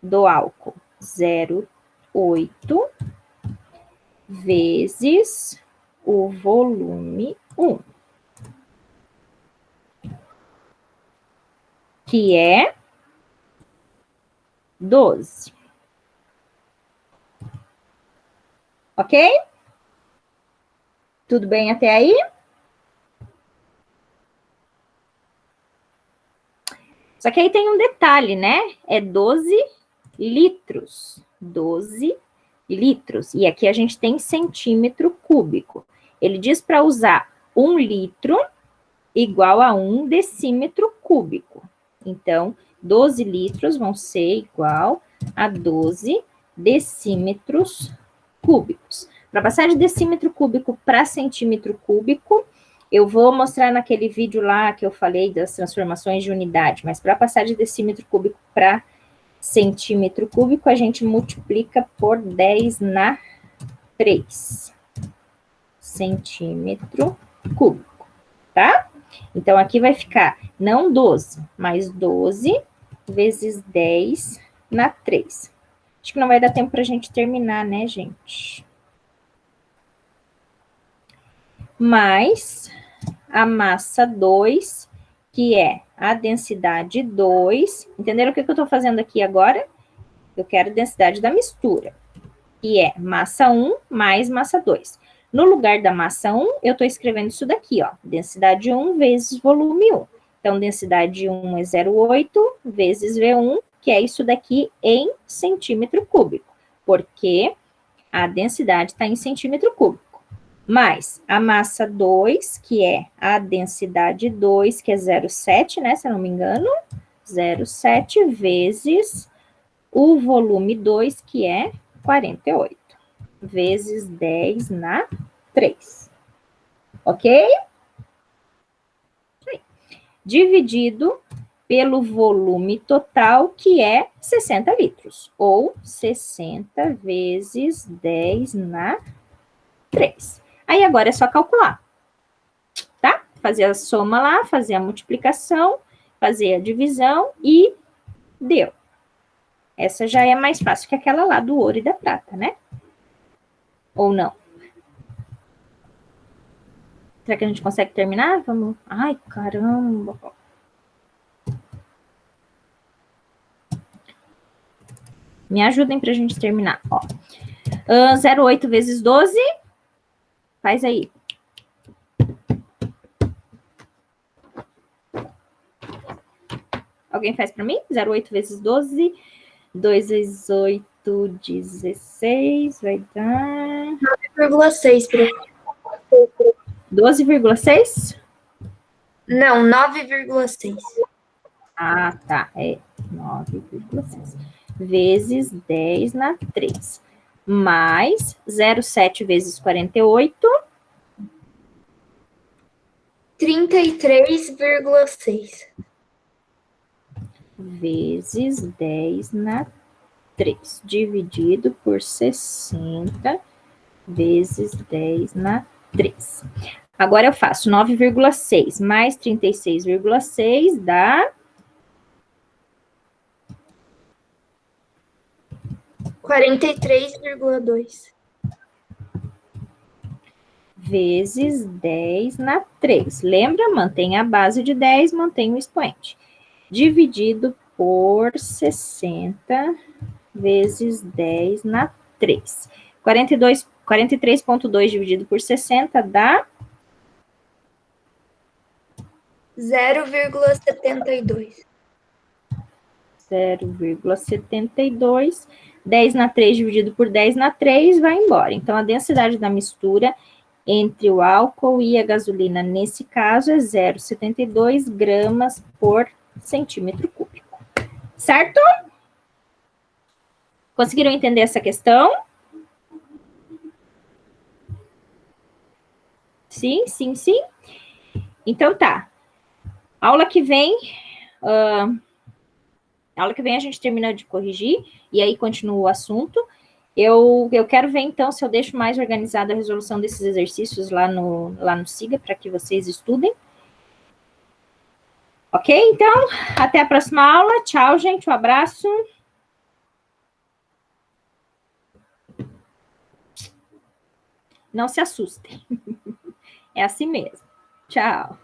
do álcool, 0,8 vezes o volume 1, que é 12. Ok? Tudo bem até aí? Só que aí tem um detalhe, né? É 12 litros. 12 litros. E aqui a gente tem centímetro cúbico. Ele diz para usar 1 litro igual a 1 decímetro cúbico. Então, 12 litros vão ser igual a 12 decímetros cúbicos. Para passar de decímetro cúbico para centímetro cúbico, eu vou mostrar naquele vídeo lá que eu falei das transformações de unidade, mas para passar de decímetro cúbico para centímetro cúbico, a gente multiplica por 10 na 3 centímetro cúbico, tá? Então, aqui vai ficar não 12, mas 12 vezes 10 na 3. Acho que não vai dar tempo para a gente terminar, né, gente? Mais a massa 2, que é a densidade 2. Entenderam o que eu estou fazendo aqui agora? Eu quero densidade da mistura, que é massa 1 mais massa 2. No lugar da massa 1, eu estou escrevendo isso daqui, ó. Densidade 1 vezes volume 1. Então, densidade 1 é 0,8 vezes V1, que é isso daqui em centímetro cúbico, porque a densidade está em centímetro cúbico. Mais a massa 2, que é a densidade 2, que é 0,7, né, se eu não me engano, 0,7 vezes o volume 2, que é 48, vezes 10 na 3. Ok? Dividido pelo volume total, que é 60 litros, ou 60 vezes 10 na 3. Aí agora é só calcular, tá? Fazer a soma lá, fazer a multiplicação, fazer a divisão e deu. Essa já é mais fácil que aquela lá do ouro e da prata, né? Ou não? Será que a gente consegue terminar? Vamos. Ai, caramba. Me ajudem para a gente terminar. Ó. 0,8 vezes 12. Faz aí. Alguém faz para mim? 0,8 vezes 12. 2 vezes 8, 16. Vai dar... 9,6, prof. 12,6? Não, 9,6. Ah, tá. É 9,6. Vezes 10 na 3. Mais 0,7 vezes 48. 33,6. Vezes 10 na 3. Dividido por 60 vezes 10 na 3. Agora eu faço 9,6 mais 36,6 dá... 43,2. Vezes 10 na 3. Lembra? Mantém a base de 10, mantém o expoente. Dividido por 60 vezes 10 na 3. 43,2 dividido por 60 dá... 0,72. 0,72. 10 na 3 dividido por 10 na 3 vai embora. Então, a densidade da mistura entre o álcool e a gasolina, nesse caso, é 0,72 gramas por centímetro cúbico. Certo? Conseguiram entender essa questão? Sim, sim, sim. Então, tá. Aula que vem a gente termina de corrigir e aí continua o assunto. Eu quero ver, então, se eu deixo mais organizada a resolução desses exercícios lá no SIGA, para que vocês estudem. Ok? Então, até a próxima aula. Tchau, gente. Um abraço. Não se assustem. É assim mesmo. Tchau.